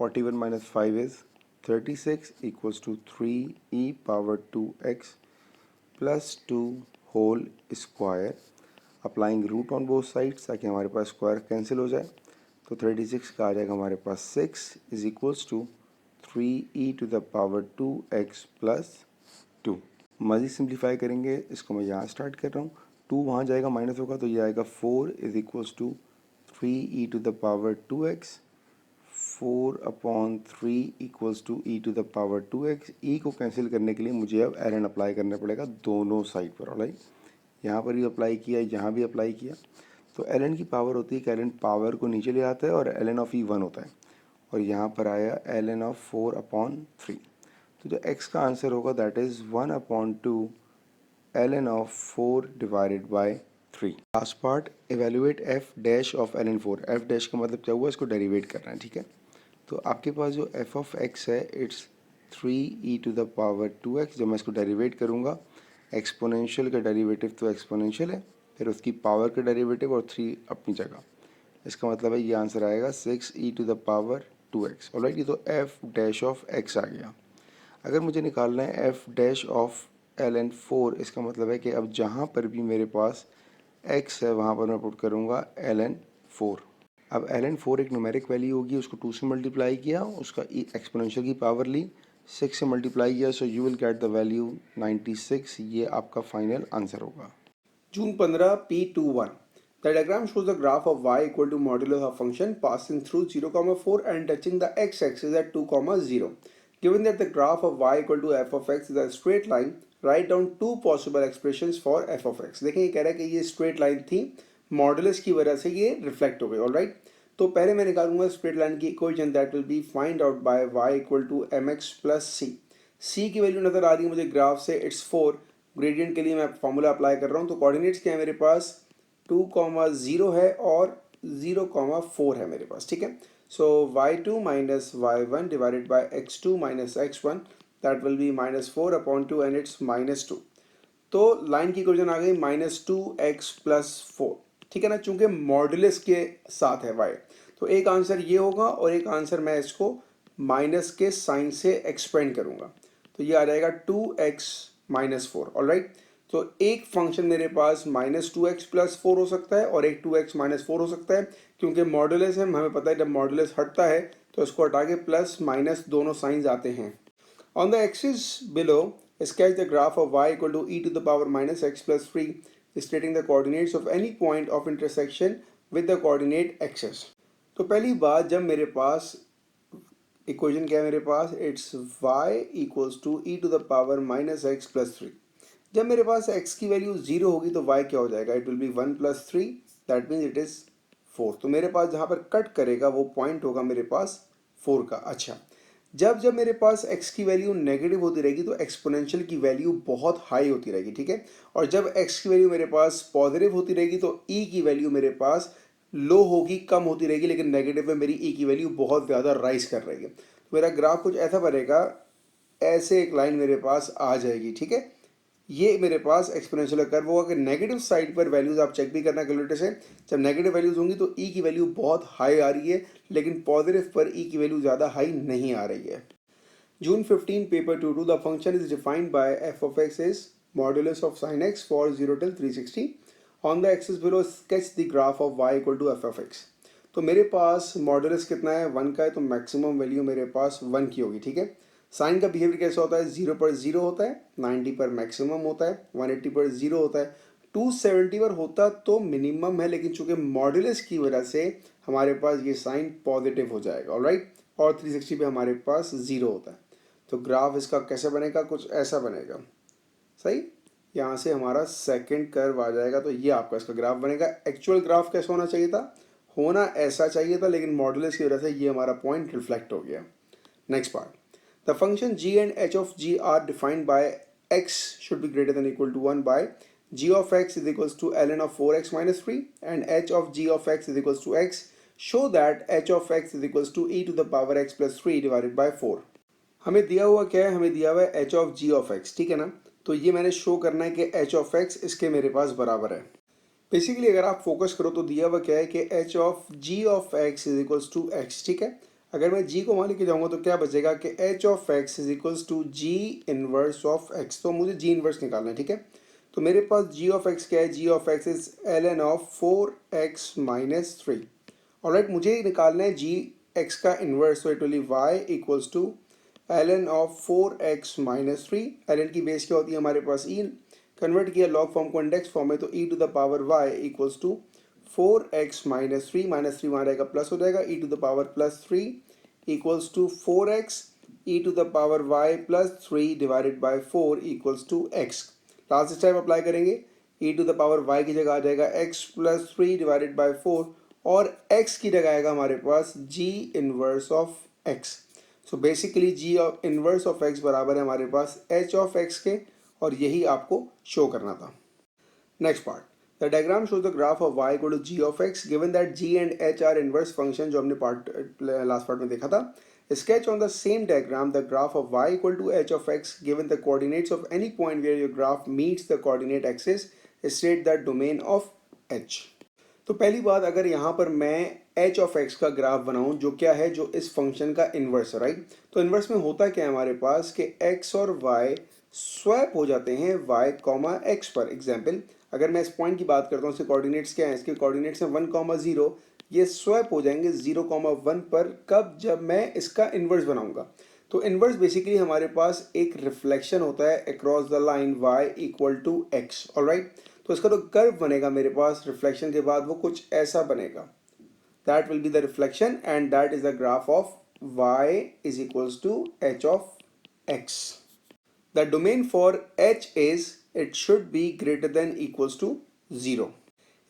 41 minus 5 is 36 equals to 3e power 2x plus 2 whole square, applying root on both sides ताकि हमारे पास स्क्वायर कैंसिल हो जाए। तो 36 का आ जाएगा हमारे पास 6 is equals to 3e to the power 2x plus 2। मज़ीद सिंप्लीफाई करेंगे, इसको मैं यहाँ स्टार्ट कर रहा हूँ। 2 वहाँ जाएगा माइनस होगा तो ये आएगा 4 is equals to 3e to the power 2x। 4/3 equals to e to the power 2x। e को कैंसिल करने के लिए मुझे अब ln अप्लाई करना पड़ेगा दोनों साइड पर। ऑलराइट, यहाँ पर भी अप्लाई किया, यहाँ भी अप्लाई किया। तो ln की पावर होती है कि ln पावर को नीचे ले आता है और ln ऑफ e 1 होता है। और यहाँ पर आया ln ऑफ 4/3। तो जो x का आंसर होगा that is 1/2 ln of 4 divided by 3। Last part, evaluate f dash of ln 4। f dash का मतलब क्या हुआ, इसको डेरिवेट करना है, ठीक है। तो आपके पास जो f ऑफ x है its 3e to the power 2x। जब मैं इसको डेरिवेट करूँगा, एक्सपोनेंशियल का डेरिवेटिव तो एक्सपोनेंशियल है, फिर उसकी पावर का डेरिवेटिव और 3 अपनी जगह। इसका मतलब है ये आंसर आएगा 6e to the power 2x। Alright, ये तो f डैश ऑफ x आ गया। अगर मुझे निकालना है f डैश ऑफ ln 4, इसका मतलब है कि अब जहाँ पर भी मेरे पास x है वहाँ पर मैं पुट करूँगा ln 4। अब ln 4 एक न्यूमेरिक वैल्यू होगी, उसको 2 से मल्टीप्लाई किया, उसका एक्सपोनेंशियल की पावर ली, 6 से मल्टीप्लाई किया, सो you will get the value 96। ये आपका फाइनल आंसर होगा। June 15 P21. The diagram shows the graph of y equal to modulus of function passing through 0,4 and touching the x-axis at 2,0. Given that the graph of y equal to f of x is a straight line, write down two possible expressions for f of x. देखें ये कह रहा है कि ये straight line थी, मॉडुलस की वजह से ये रिफ्लेक्ट हो गई। ऑलराइट, तो पहले मैं निकालूंगा स्ट्रेट लाइन की equation that will be find out by y equal to mx plus c की वैल्यू नजर आ रही है मुझे ग्राफ से, इट्स 4। ग्रेडियंट के लिए मैं फॉर्मूला अप्लाई कर रहा हूँ। तो कोऑर्डिनेट्स क्या है मेरे पास, 2,0 है और 0,4 है मेरे पास, ठीक है। सो y2 minus y1 divided by x2 minus x1 that will B -4/2 and it's -2। तो लाइन की इक्वेशन आ गई -2x प्लस 4, ठीक है ना, चूंकि मॉडुलस के साथ है y। तो एक आंसर ये होगा और एक आंसर मैं इसको माइनस के साइन से एक्सपेंड करूंगा, तो ये आ जाएगा 2x माइनस 4। ऑलराइट, तो एक फंक्शन मेरे पास -2x प्लस 4 हो सकता है और एक 2x माइनस 4 हो सकता है, क्योंकि मॉडुलस है, हमें पता है जब मॉडुलस हटता है तो इसको हटा के प्लस माइनस दोनों साइंस आते हैं। On the axis below, sketch the graph of y equal to e to the power minus x plus 3, stating the coordinates of any point of intersection with the coordinate axis. तो पहली बात, जब मेरे पास इक्वेशन क्या है मेरे पास, it's y equals to e to the power minus x plus 3। जब मेरे पास x की वैल्यू 0 होगी तो y क्या हो जाएगा, it will B 1 plus 3, that means it is 4। तो मेरे पास जहाँ पर कट करेगा वो पॉइंट होगा मेरे पास 4 का। अच्छा, जब मेरे पास x की वैल्यू नेगेटिव होती रहेगी तो एक्सपोनेंशियल की वैल्यू बहुत हाई होती रहेगी, ठीक है। और जब x की वैल्यू मेरे पास पॉजिटिव होती रहेगी तो e की वैल्यू मेरे पास लो होगी, कम होती रहेगी, लेकिन नेगेटिव में मेरी e की वैल्यू बहुत ज़्यादा राइज कर रहेगी। तो मेरा ग्राफ कुछ ऐसा बनेगा, ऐसे एक लाइन मेरे पास आ जाएगी, ठीक है। ये मेरे पास एक्सपोनेंशियल कर्व होगा कि नेगेटिव साइड पर वैल्यूज आप चेक भी करना कैलकुलेटर से, जब नेगेटिव वैल्यूज होंगी तो ई की वैल्यू बहुत हाई आ रही है, लेकिन पॉजिटिव पर ई की वैल्यू ज़्यादा हाई नहीं आ रही है। June 15 paper 2, the function is defined by f of x is modulus of sin x for 0 till 360. On the axis below sketch the graph of y equal to f of x. तो मेरे पास मॉडुलस कितना है, 1 का है, तो मैक्सिमम वैल्यू मेरे पास 1 की होगी, ठीक है। साइन का बिहेवियर कैसा होता है, 0 पर 0 होता है, 90 पर मैक्सिमम होता है, 180 पर 0 होता है, 270 पर होता तो मिनिमम है, लेकिन चूंकि मॉडुलस की वजह से हमारे पास ये साइन पॉजिटिव हो जाएगा। ऑलराइट, और 360 पे हमारे पास 0 होता है। तो ग्राफ इसका कैसे बनेगा, कुछ ऐसा बनेगा, सही। यहाँ से हमारा सेकंड कर्व आ जाएगा, तो ये आपका इसका ग्राफ बनेगा। एक्चुअल ग्राफ कैसा होना चाहिए था, होना ऐसा चाहिए था, लेकिन मॉडुलस की वजह से ये हमारा पॉइंट रिफ्लेक्ट हो गया। Next part, the function g and h of g are defined by x should be greater than or equal to 1 by g of x is equals to ln of 4x minus 3 and h of g of x is equals to x. Show that h of x is equals to e to the power x plus 3 divided by 4. हमें दिया हुआ क्या है, हमें दिया हुआ है h of g of x, ठीक है ना। तो ये मैंने शो करना है कि h of x इसके मेरे पास बराबर है। बेसिकली अगर आप फोकस करो तो दिया हुआ क्या है कि h of g of x is equals to x, ठीक है। अगर मैं g को वहाँ लेके जाऊँगा तो क्या बचेगा कि h of x is equals to g inverse of x। तो मुझे g इनवर्स निकालना है, ठीक है। तो मेरे पास g of x क्या है, g of x is ln of 4x minus 3। Alright, मुझे निकालना है g x का इनवर्स, तो it will be y equals to ln of 4x minus 3। ln की बेस क्या होती है हमारे पास e, कन्वर्ट किया लॉग फॉर्म को इंडेक्स फॉर्म में, तो e to the power y equals to 4x minus 3, minus 3 वहाँ रहेगा प्लस हो जाएगा, e to the power plus 3 equals to 4x e to the power y plus 3 divided by 4 equals to x। Last step apply करेंगे, e to the power y की जगह आ जाएगा x प्लस 3 डिवाइडेड बाय 4 और x की जगह आएगा हमारे पास g inverse of x। So basically g inverse of x बराबर है हमारे पास h ऑफ x के, और यही आपको शो करना था। Next part, the diagram shows the graph of y equal to g of x given that g and h are inverse function, जो हमने लास्ट पार्ट में देखा था। Sketch on the same diagram the graph of y equal to h of x given the coordinates of any point where your graph meets the coordinate axis, state the domain of h। तो पहली बात, अगर यहाँ पर मैं h ऑफ x का ग्राफ बनाऊँ जो क्या है, जो इस फंक्शन का इन्वर्स है, राइट। तो इन्वर्स में होता क्या है हमारे पास कि x और y स्वैप हो जाते हैं y कॉमा x पर। एग्जाम्पल, अगर मैं इस पॉइंट की बात करता हूँ, इसके कोऑर्डिनेट्स क्या हैं, इसके कोऑर्डिनेट्स हैं 1 कॉमा 0, ये स्वैप हो जाएंगे 0 कॉमा 1 पर। कब, जब मैं इसका इन्वर्स बनाऊंगा। तो इन्वर्स बेसिकली हमारे पास एक रिफ्लेक्शन होता है across the line y equal to x, alright. तो इसका जो कर्व बनेगा मेरे पास रिफ्लेक्शन के बाद, वो कुछ ऐसा बनेगा, that will be the reflection and that is the graph of y is equals to h of x। The domain for h is, it should be greater than equals to 0.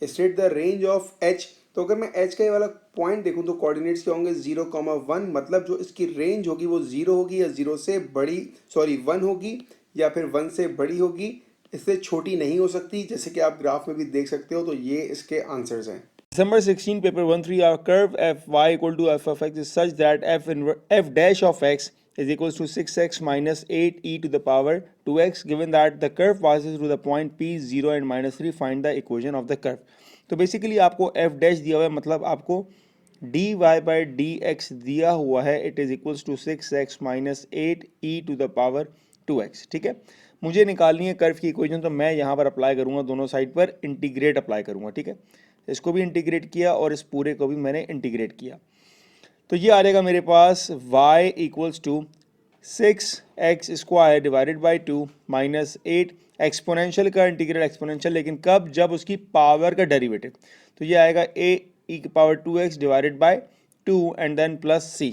State the range of h। तो अगर मैं h का ये वाला पॉइंट देखूं तो कोऑर्डिनेट्स क्या होंगे 0, 1, मतलब जो इसकी रेंज होगी वो 0 होगी या 0 से बड़ी, 1 होगी या फिर 1 से बड़ी होगी, इससे छोटी नहीं हो सकती, जैसे कि आप ग्राफ में भी देख सकते हो। तो ये इसके आंसर्स हैं। December 16, paper 1-3, our curve fy equal to f of x is such that f dash of x is equals to 6x minus 8 e to the power 2x. Given that the curve passes through the point p 0 and minus 3, find the equation of the curve. तो बेसिकली आपको f dash दिया हुआ है, मतलब आपको dy by dx दिया हुआ है, it is equals to 6x minus 8 e to the power 2x, ठीक है। मुझे निकालनी है कर्व की इक्वेशन, तो मैं यहाँ पर अप्लाई करूँगा, दोनों साइड पर इंटीग्रेट अप्लाई करूँगा, ठीक है। इसको भी इंटीग्रेट किया और इस पूरे को भी मैंने इंटीग्रेट किया, तो ये आ जाएगा मेरे पास y equals to 6x square divided by 2 minus 8, exponential का इंटीग्रेट एक्सपोनेंशियल, लेकिन कब, जब उसकी पावर का डेरिवेटिव, तो ये आएगा a e की power 2x divided by 2 and then plus c,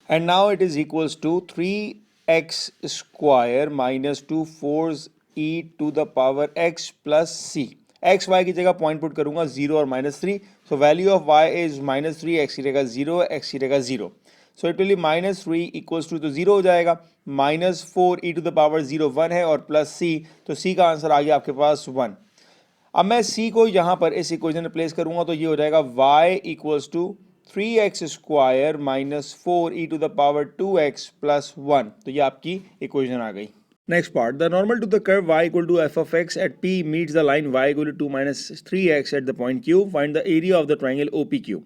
and now it is equals to 3x square minus 2 4 e to the power x plus c। X y की जगह पॉइंट पुट करूंगा 0 और -3, so value of y is -3, x की जगह 0, एक्स की जगह 0, so it will be -3 equals to, तो 0 हो जाएगा, -4 e टू द पावर 0 1 है, और प्लस c, तो c का आंसर आ गया आपके पास 1। अब मैं c को यहाँ पर इस इक्वेशन में प्लेस करूंगा, तो ये हो जाएगा y equals to 3x square minus 4 e to the power 2x plus 1, तो ये आपकी इक्वेशन आ गई। Next part, the normal to the curve y equal to f of x at p meets the line y equal to 2 minus 3x at the point q. Find the area of the triangle OPQ.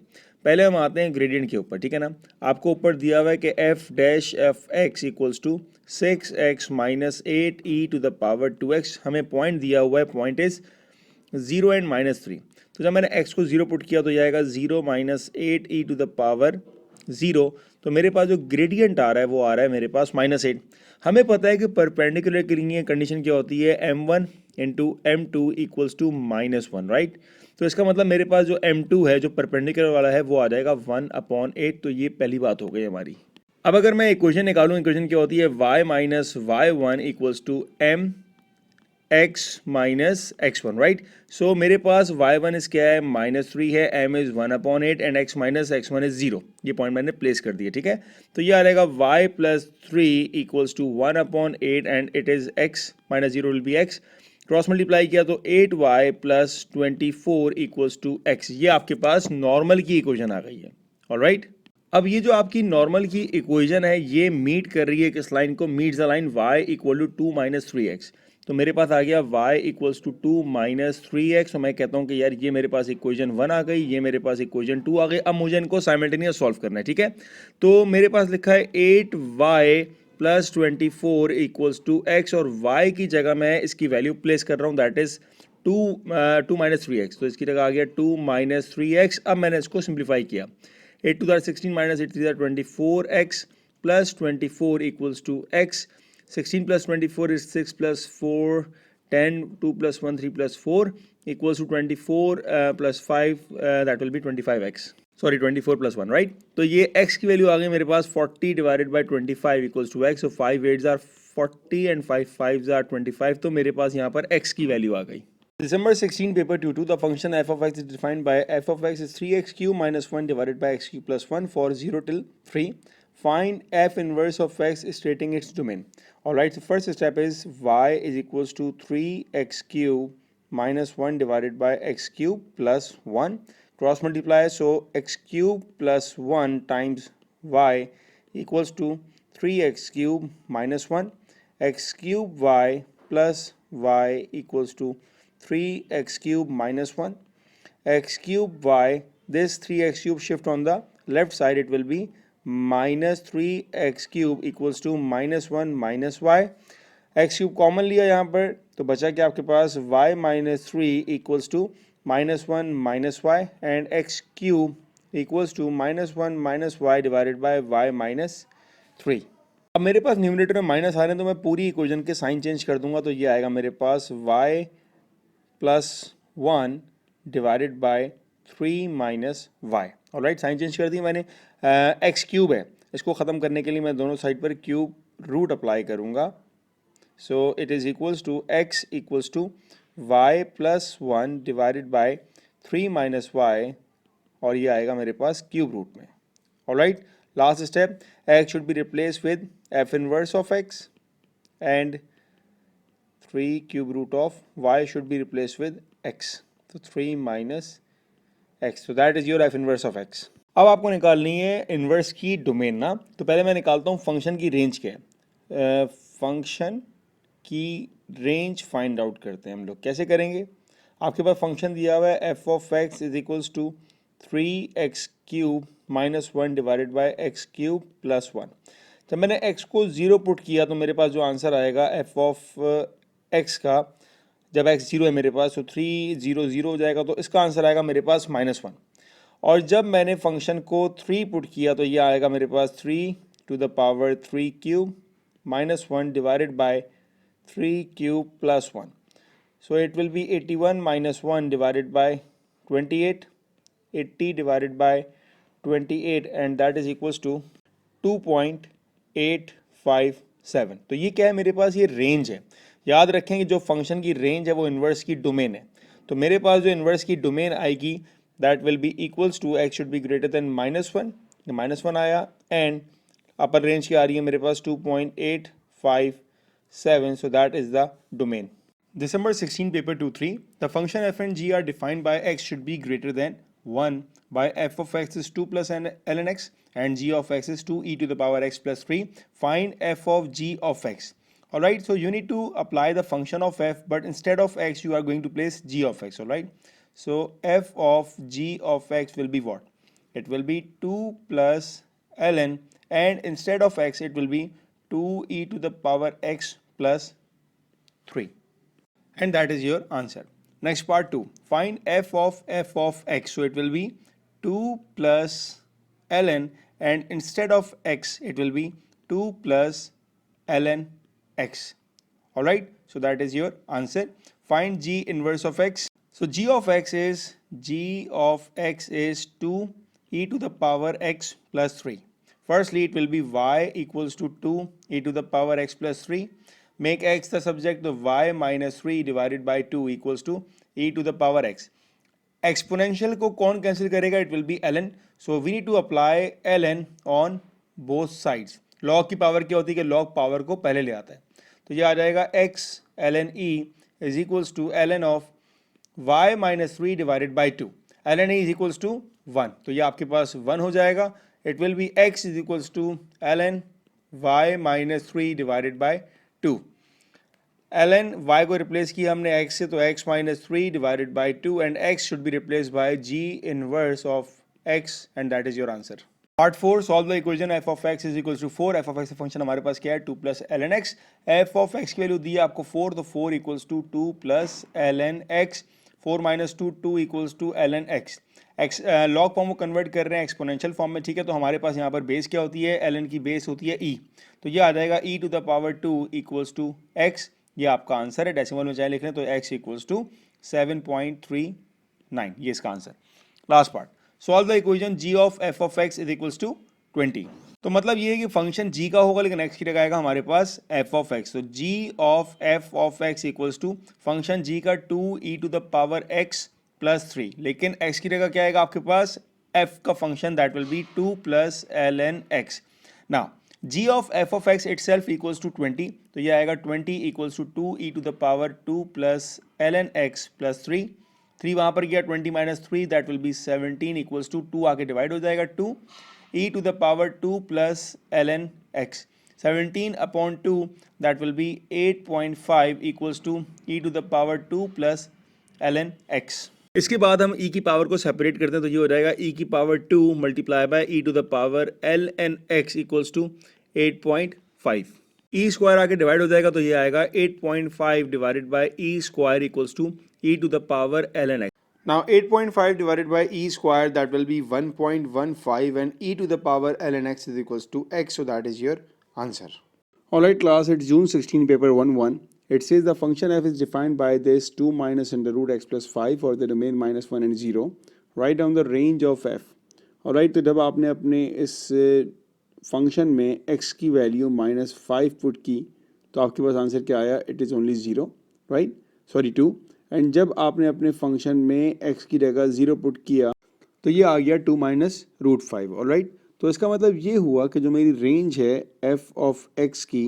पहले हम आते हैं ग्रेडियंट के ऊपर, ठीक है ना। आपको ऊपर दिया हुआ है कि f dash f x equals to 6x minus 8 e to the power 2x, हमें पॉइंट दिया हुआ है, पॉइंट इज 0 एंड -3। तो जब मैंने x को 0 पुट किया तो ये आएगा 0 minus 8 e to the power 0, तो मेरे पास जो ग्रेडियंट आ रहा है वो आ रहा है मेरे पास -8। हमें पता है कि परपेंडिकुलर के लिए कंडीशन क्या होती है, m1 into m2 equals to -1, right. तो इसका मतलब मेरे पास जो m2 है, जो परपेंडिकुलर वाला है, वो आ जाएगा 1/8, तो ये पहली बात हो गई हमारी। अब अगर मैं इक्वेशन निकालूँ, इक्वेशन क्या होती है, y minus y1 equals to m x minus x1, right. So मेरे पास y1 इस क्या है, -3 है, m is 1/8 and x minus x1 is 0. ये पॉइंट मैंने प्लेस कर दिया, ठीक है. तो ये आ रहेगा y plus 3 equals to 1/8 and it is x minus 0 will be x. Cross multiply किया तो 8y plus 24 equals to x. ये आपके पास नॉर्मल की इक्वेशन आ गई है. ऑलराइट. अब ये जो आपकी नॉर्मल की इक्वेशन है ये मीट कर रही है किस लाइन को, meets the line y equal to 2 minus 3x. तो मेरे पास आ गया y equals to 2 minus 3x. तो मैं कहता हूँ कि यार ये मेरे पास इक्वेशन 1 आ गई, ये मेरे पास इक्वेशन 2 आ गई. अब मुझे इनको साइमल्टेनियस सॉल्व करना है, ठीक है. तो मेरे पास लिखा है 8y plus 24 equals to x और y की जगह मैं इसकी वैल्यू प्लेस कर रहा हूँ, दैट इज 2 माइनस 3x. तो इसकी जगह आ गया 2 माइनस 3x. अब मैंने इसको सिंप्लीफाई किया. 8 to the 16 minus 8 to the 24x plus 24 equals to x. 16 plus 24 is 6 plus 4, 10, 2 plus 1, 3 plus 4 equals to 24 plus 5, that will be 25x. Sorry, 24 plus 1, right? तो ये x की वैल्यू आ गई मेरे पास 40 divided by 25 equals to x. So 5 8s are 40 and 5 5s are 25. तो मेरे पास यहाँ पर x की वैल्यू आ गई. December 16 paper 2, the function f of x is defined by f of x is 3x cube minus 1 divided by x cube plus 1 for 0 till 3. Find f inverse of x stating its domain. Alright, so first step is y is equals to 3x cube minus 1 divided by x cube plus 1. Cross multiply, so x cube plus 1 times y equals to 3x cube minus 1. X cube y plus y equals to 3x cube minus 1, x cube y, this 3x cube shift on the left side, it will be minus 3x cube equals to minus 1 minus y. x cube common लिया यहाँ पर तो बचा क्या आपके पास y minus 3 equals to minus 1 minus y and x cube equals to minus 1 minus y divided by y minus 3. अब मेरे पास न्यूमरेटर में माइनस आ रहे हैं तो मैं पूरी इक्वेशन के साइन चेंज कर दूंगा. तो ये आएगा मेरे पास y plus 1 divided by 3 minus y. Alright, sign change कर दी मैंने. एक्स क्यूब है, इसको ख़त्म करने के लिए मैं दोनों साइड पर क्यूब रूट अप्लाई करूँगा. So it is equals to x equals to y plus 1 divided by 3 minus y और ये आएगा मेरे पास क्यूब रूट में. Alright, last step, x should be replace with f inverse of x and 3 cube root of y should be replaced with x. So 3 minus x. So that is your f inverse of x. अब आपको निकालनी है इन्वर्स की डोमेन ना. तो पहले मैं निकालता हूँ फंक्शन की रेंज क्या है. फंक्शन की रेंज फाइंड आउट करते हैं हम लोग. कैसे करेंगे, आपके पास फंक्शन दिया हुआ है f of x is equals to 3x cube minus 1 divided by x cube plus 1. जब मैंने x को 0 पुट किया तो मेरे पास जो आंसर आएगा एफ ऑफ x का, जब x 0 है मेरे पास तो 3 0 0 हो जाएगा. तो इसका आंसर आएगा मेरे पास -1. और जब मैंने फंक्शन को 3 पुट किया तो ये आएगा मेरे पास 3 to the power 3 cube minus 1 divided by 3 cube plus 1. So it will be 81 minus 1 divided by 28, 80 divided by 28 and that is equals to 2.857. तो ये क्या है मेरे पास, ये रेंज है. याद रखें कि जो फंक्शन की रेंज है वो इन्वर्स की डोमेन है. तो मेरे पास जो इन्वर्स की डोमेन आएगी that will be equals to x should be greater than -1. -1 आया एंड अपर रेंज की आ रही है मेरे पास 2.857. सो that is the domain. December 16 paper 2-3, the function f and g are defined by x should be greater than 1 by f of x is 2 plus ln x and g of x is 2e to the power x plus 3. Find f of g of x. Alright, so you need to apply the function of f, but instead of x you are going to place g of x. Alright, so f of g of x will be what? It will be 2 plus ln and instead of x it will be 2e to the power x plus 3. And that is your answer. Next part 2, find f of x. So it will be 2 plus ln and instead of x it will be 2 plus ln x. Alright, so that is your answer. Find g inverse of x. So g of x is 2 e to the power x plus 3. Firstly it will be y equals to 2 e to the power x plus 3. make x the subject, तो y minus 3 divided by 2 equals to e to the power x. Exponential को कौन कैंसिल करेगा? It will be ln. So we need to apply ln on both sides. Log की पावर क्या होती है कि लॉग पावर को पहले ले आता है. तो ये आ जाएगा x ln e is equals to ln of y minus 3 divided by 2. ln e is equals to 1. तो ये आपके पास 1 हो जाएगा. It will be x is equals to ln y minus 3 divided by 2. ln y को रिप्लेस किया हमने x से, तो x minus 3 divided by 2 and x should be replace by g inverse of x and that is your answer. Part 4, solve the equation f of x is equals to 4. f of x का फंक्शन हमारे पास क्या है? 2 plus ln x. f of x की वैल्यू दी है आपको 4, तो 4 equals to 2 plus ln x. 4 minus 2 2 equals to ln x. x log form को कन्वर्ट कर रहे हैं एक्सपोनेंशियल फॉर्म में, ठीक है. तो हमारे पास यहाँ पर बेस क्या होती है? ln की बेस होती है e. तो ये आ जाएगा e to the power 2 equals to x. ये आपका आंसर है. डेसिमल में चाहे लिख लें तो x इक्वल्स टू 7.39. ये इसका answer. Last part, solve the equation g of f of x is equals to 20. तो मतलब ये है कि फंक्शन g का होगा लेकिन x की जगह आएगा हमारे पास f ऑफ x. तो g of f of x equals to function g का 2e to the power x plus 3, लेकिन x की जगह क्या आएगा आपके पास? f का function, that will be 2 plus ln x. Now g of f of x itself equals to 20. तो ये आएगा 20 equals to 2e to the power 2 plus ln x plus 3. 3 वहाँ पर गया, 20 minus 3 that will be 17 equals to 2 आके डिवाइड हो जाएगा 2 e to the power 2 plus ln x. 17 upon 2 that will be 8.5 equals to e to the power 2 plus ln x. इसके बाद हम e की पावर को सेपरेट करते हैं, तो ये हो जाएगा e की power 2 multiply by e to the power ln x equals to 8.5. e square आके डिवाइड हो जाएगा, तो ये आएगा 8.5 divided by e square equals to e to the power ln x. Now 8.5 divided by e square, that will be 1.15, and e to the power ln x is equals to x, so that is your answer. Alright class, it's June 16 paper 1-1. It says the function f is defined by this 2 minus under root x plus 5 for the domain minus 1 and 0. Write down the range of f. Alright, तो जब आपने अपने इस फंक्शन में x की वैल्यू -5 पुट की तो आपके पास आंसर क्या आया? It is only 0, right, sorry 2. And जब आपने अपने फंक्शन में x की जगह 0 पुट किया तो ये आ गया 2 माइनस रूट 5. ऑलराइट, तो इसका मतलब ये हुआ कि जो मेरी रेंज है f ऑफ x की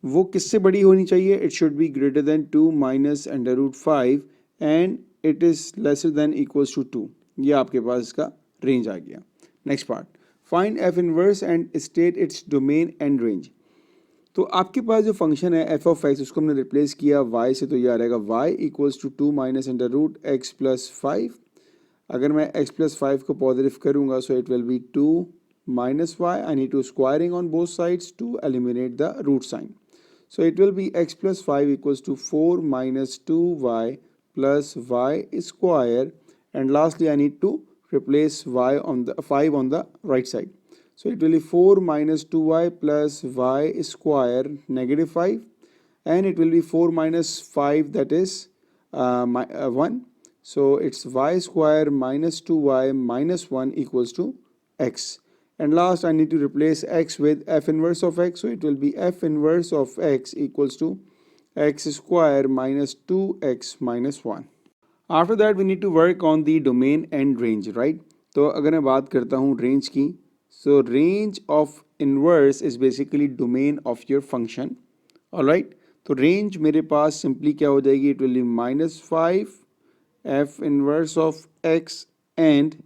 वो किससे बड़ी होनी चाहिए? It should be greater than 2 minus under root 5 and it is lesser than equals to 2. ये आपके पास इसका रेंज आ गया. Next part, find f inverse and state its domain and range. तो आपके पास जो फंक्शन है f ऑफ x उसको हमने रिप्लेस किया y से, तो ये आ रहेगा y equals to 2 minus under root x plus 5. अगर मैं x प्लस 5 को पॉजिटिव करूँगा so it will be 2 minus y. I need to squaring on both sides to eliminate the root sign. So it will be x plus 5 equals to 4 minus 2y plus y square, and lastly I need to replace y on the 5 on the right side. So it will be 4 minus 2y plus y square negative 5, and it will be 4 minus 5, that is 1. So it's y square minus 2y minus 1 equals to x. And last I need to replace x with f inverse of x, so it will be f inverse of x equals to x square minus 2x minus 1. After that we need to work on the domain and range, right? तो अगर मैं बात करता हूँ range की, so range of inverse is basically domain of your function. Alright, तो range मेरे पास simply क्या हो जाएगी? It will be -5 f inverse of x and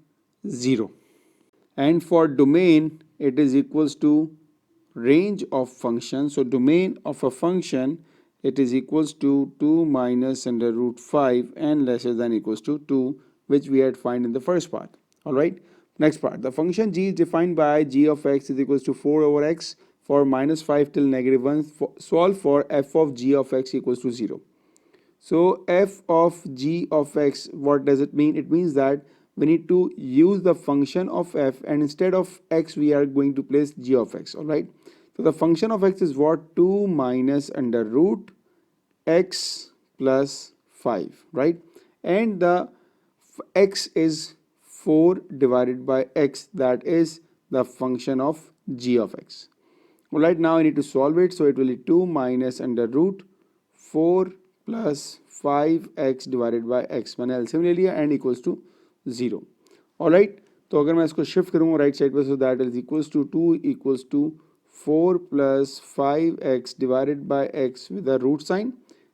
0. And for domain it is equals to range of function. So domain of a function, it is equals to 2 minus under root 5 and lesser than equals to 2, which we had find in the first part. Alright, next part, the function g is defined by g of x is equals to 4 over x for -5 till -1. Solve for f of g of x equals to 0. So f of g of x, what does it mean? It means that we need to use the function of f, and instead of x we are going to place g of x. All right, so the function of x is what? 2 minus under root x plus 5, right? And the x is 4 divided by x, that is the function of g of x. Alright, now I need to solve it. So it will be 2 minus under root 4 plus 5x divided by x. मैंने LCM ले लिया and equals to 0. Alright, तो अगर मैं इसको शिफ्ट करूँगा राइट साइड पर, so that is equals to 2 equals to 4 plus 5x divided by x with a root sign,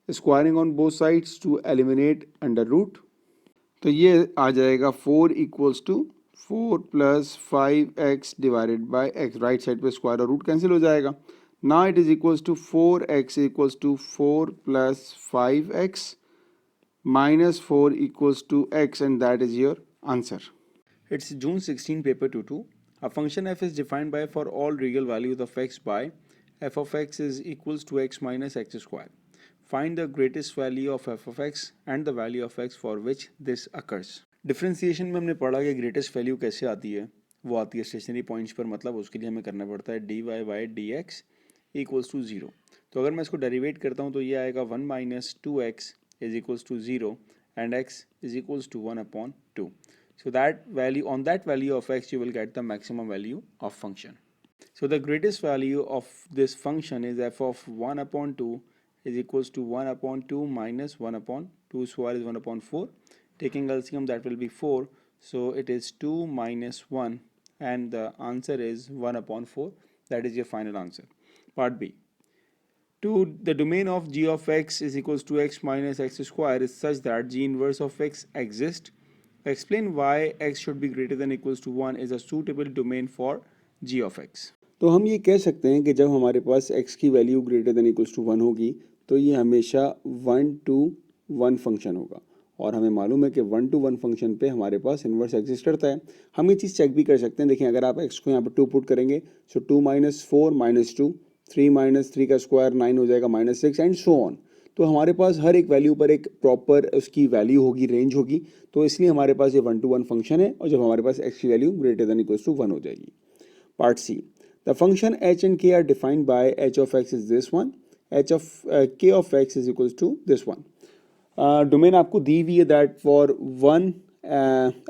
squaring on both sides to eliminate under root. तो ये आ जाएगा 4 equals to 4 plus 5x divided by x. Right side पे स्क्वायर और रूट कैंसिल हो जाएगा. Now it is equals to 4x equals to 4 plus 5x minus 4 equals to x, and that is your answer. It's June 16 paper 2-2. A function f is defined by for all real values of x by f of x is equals to x minus x square. Find the greatest value of f of x and the value of x for which this occurs. Differentiation में हमने पढ़ा कि ग्रेटेस्ट वैल्यू कैसे आती है. वो आती है स्टेशनरी पॉइंट्स पर, मतलब उसके लिए हमें करना पड़ता है d y by d x equals to 0. तो अगर मैं इसको डेरिवेट करता हूँ तो ये आएगा 1 minus 2x is equals to 0 and x is equals to 1/2. So that value, on that value of x you will get the maximum value of function. So the greatest value of this function is f of 1/2 is equals to 1/2 minus 1/2 square is 1/4. Taking LCM that will be 4. So it is 2 minus 1 and the answer is 1/4. That is your final answer. Part B. The domain of g of x is equals to x minus x square is such that g inverse of x exists. Explain why x should be greater than equals to 1 is a suitable domain for g of x. तो हम ये कह सकते हैं कि जब हमारे पास x की value greater than equals to 1 होगी तो ये हमेशा 1 to 1 फंक्शन होगा, और हमें मालूम है कि 1 to 1 फंक्शन पे हमारे पास इन्वर्स एग्जिस्ट करता है. हम ये चीज़ चेक भी कर सकते हैं. देखिए अगर आप x को यहाँ पर 2 पुट करेंगे सो 2 माइनस 4 माइनस 2, 3 माइनस 3 का स्क्वायर 9 हो जाएगा माइनस 6 एंड सो ऑन. तो हमारे पास हर एक वैल्यू पर एक प्रॉपर उसकी वैल्यू होगी, रेंज होगी. तो इसलिए हमारे पास ये 1 to 1 फंक्शन है, और जब हमारे पास x की value greater than equals to 1 हो जाएगी. Part c. The function h and k are defined by h of x is this one, h of k of x is equals to this one. Domain आपको दी हुई है that for 1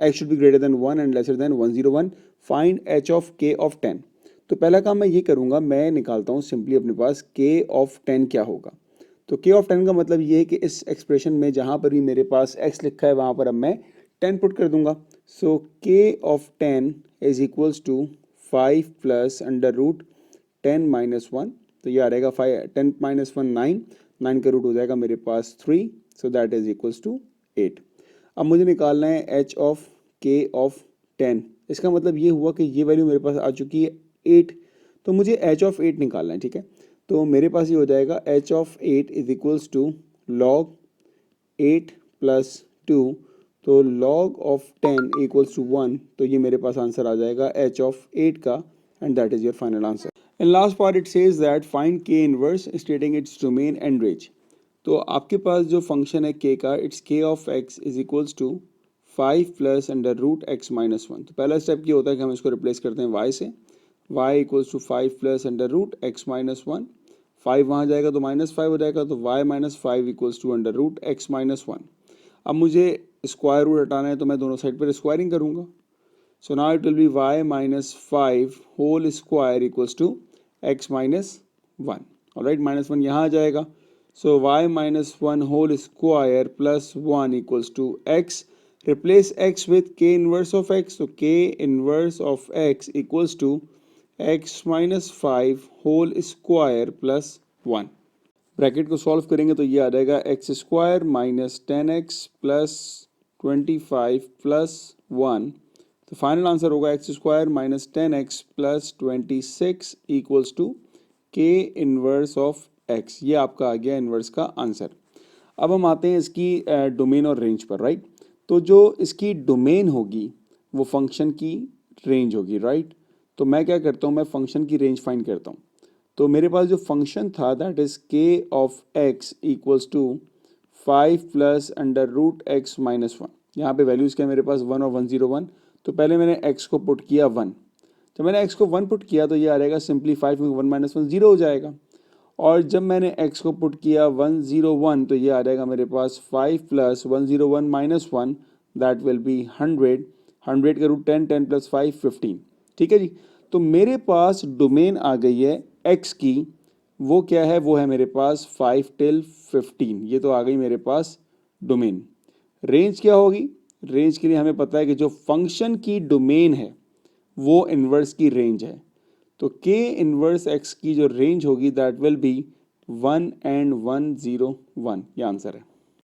x should be greater than 1 and lesser than 101. Find h of k of 10. तो पहला काम मैं ये करूँगा, मैं निकालता हूँ सिंपली अपने पास k of 10 क्या होगा. तो k of 10 का मतलब ये है कि इस एक्सप्रेशन में जहाँ पर भी मेरे पास x लिखा है वहाँ पर अब मैं 10 पुट कर दूंगा. So k of 10 is equals to 5 plus under root 10 minus 1. तो ये आ रहेगा 10 माइनस 1 9 का रूट हो जाएगा मेरे पास 3. So that is equals to 8. अब मुझे निकालना है h of k of 10. इसका मतलब ये हुआ कि ये वैल्यू मेरे पास आ चुकी है 8, तो मुझे h of 8 निकालना है. ठीक है, तो मेरे पास ये हो जाएगा h of 8 is equals to log 8 plus 2. तो log of 10 इक्वल्स टू 1. तो ये मेरे पास आंसर आ जाएगा h of 8 का, and that is your final answer. In last part it says that find k inverse stating its domain and range. तो आपके पास जो फंक्शन है k का, its k of x is equals to 5 plus under root x minus 1. तो पहला स्टेप ये होता है कि हम इसको रिप्लेस करते हैं y से. y equals to 5 plus under root x minus 1. 5 वहाँ जाएगा तो माइनस 5 हो जाएगा, तो y minus 5 equals to under root x minus 1. अब मुझे स्क्वायर रूट हटाना है तो मैं दोनों साइड पर स्क्वायरिंग करूँगा. So now it will be y minus 5 whole square equals to x minus 1. Alright, minus 1 यहाँ आ जाएगा. सो y minus 1 whole square plus 1 equals to x. Replace x with k inverse of x. तो k inverse of x equals to x minus 5 whole square plus 1. Bracket को सॉल्व करेंगे तो ये आ जाएगा x square minus 10x plus 25 plus 1. तो फाइनल आंसर होगा x square minus 10x plus 26 equals to k inverse of x. ये आपका आ गया इनवर्स का आंसर. अब हम आते हैं इसकी डोमेन और रेंज पर. राइट, तो जो इसकी डोमेन होगी वो फंक्शन की रेंज होगी. राइट, तो मैं क्या करता हूँ, मैं फंक्शन की रेंज फाइंड करता हूँ. तो मेरे पास जो फंक्शन था that is k of x equals to 5 plus under root x minus 1. यहाँ पे वैल्यूज़ क्या मेरे पास 1 और 101. तो पहले मैंने x को पुट किया 1. जब मैंने x को 1 पुट किया तो ये आ जाएगा सिंपली 5 में 1 माइनस 1 0 हो जाएगा. और जब मैंने x को पुट किया 101 तो ये आ जाएगा मेरे पास 5 plus 101 minus 1 that will B 100. 100 का रूट 10 10 प्लस 5 15. ठीक है जी, तो मेरे पास डोमेन आ गई है एक्स की, वो क्या है, वो है मेरे पास 5 till 15, ये तो आ गई मेरे पास डोमेन। रेंज क्या होगी, रेंज के लिए हमें पता है कि जो फंक्शन की डोमेन है वो इन्वर्स की रेंज है, तो k इन्वर्स x की जो रेंज होगी दैट विल बी 1 and 1 0 1, ये आंसर है।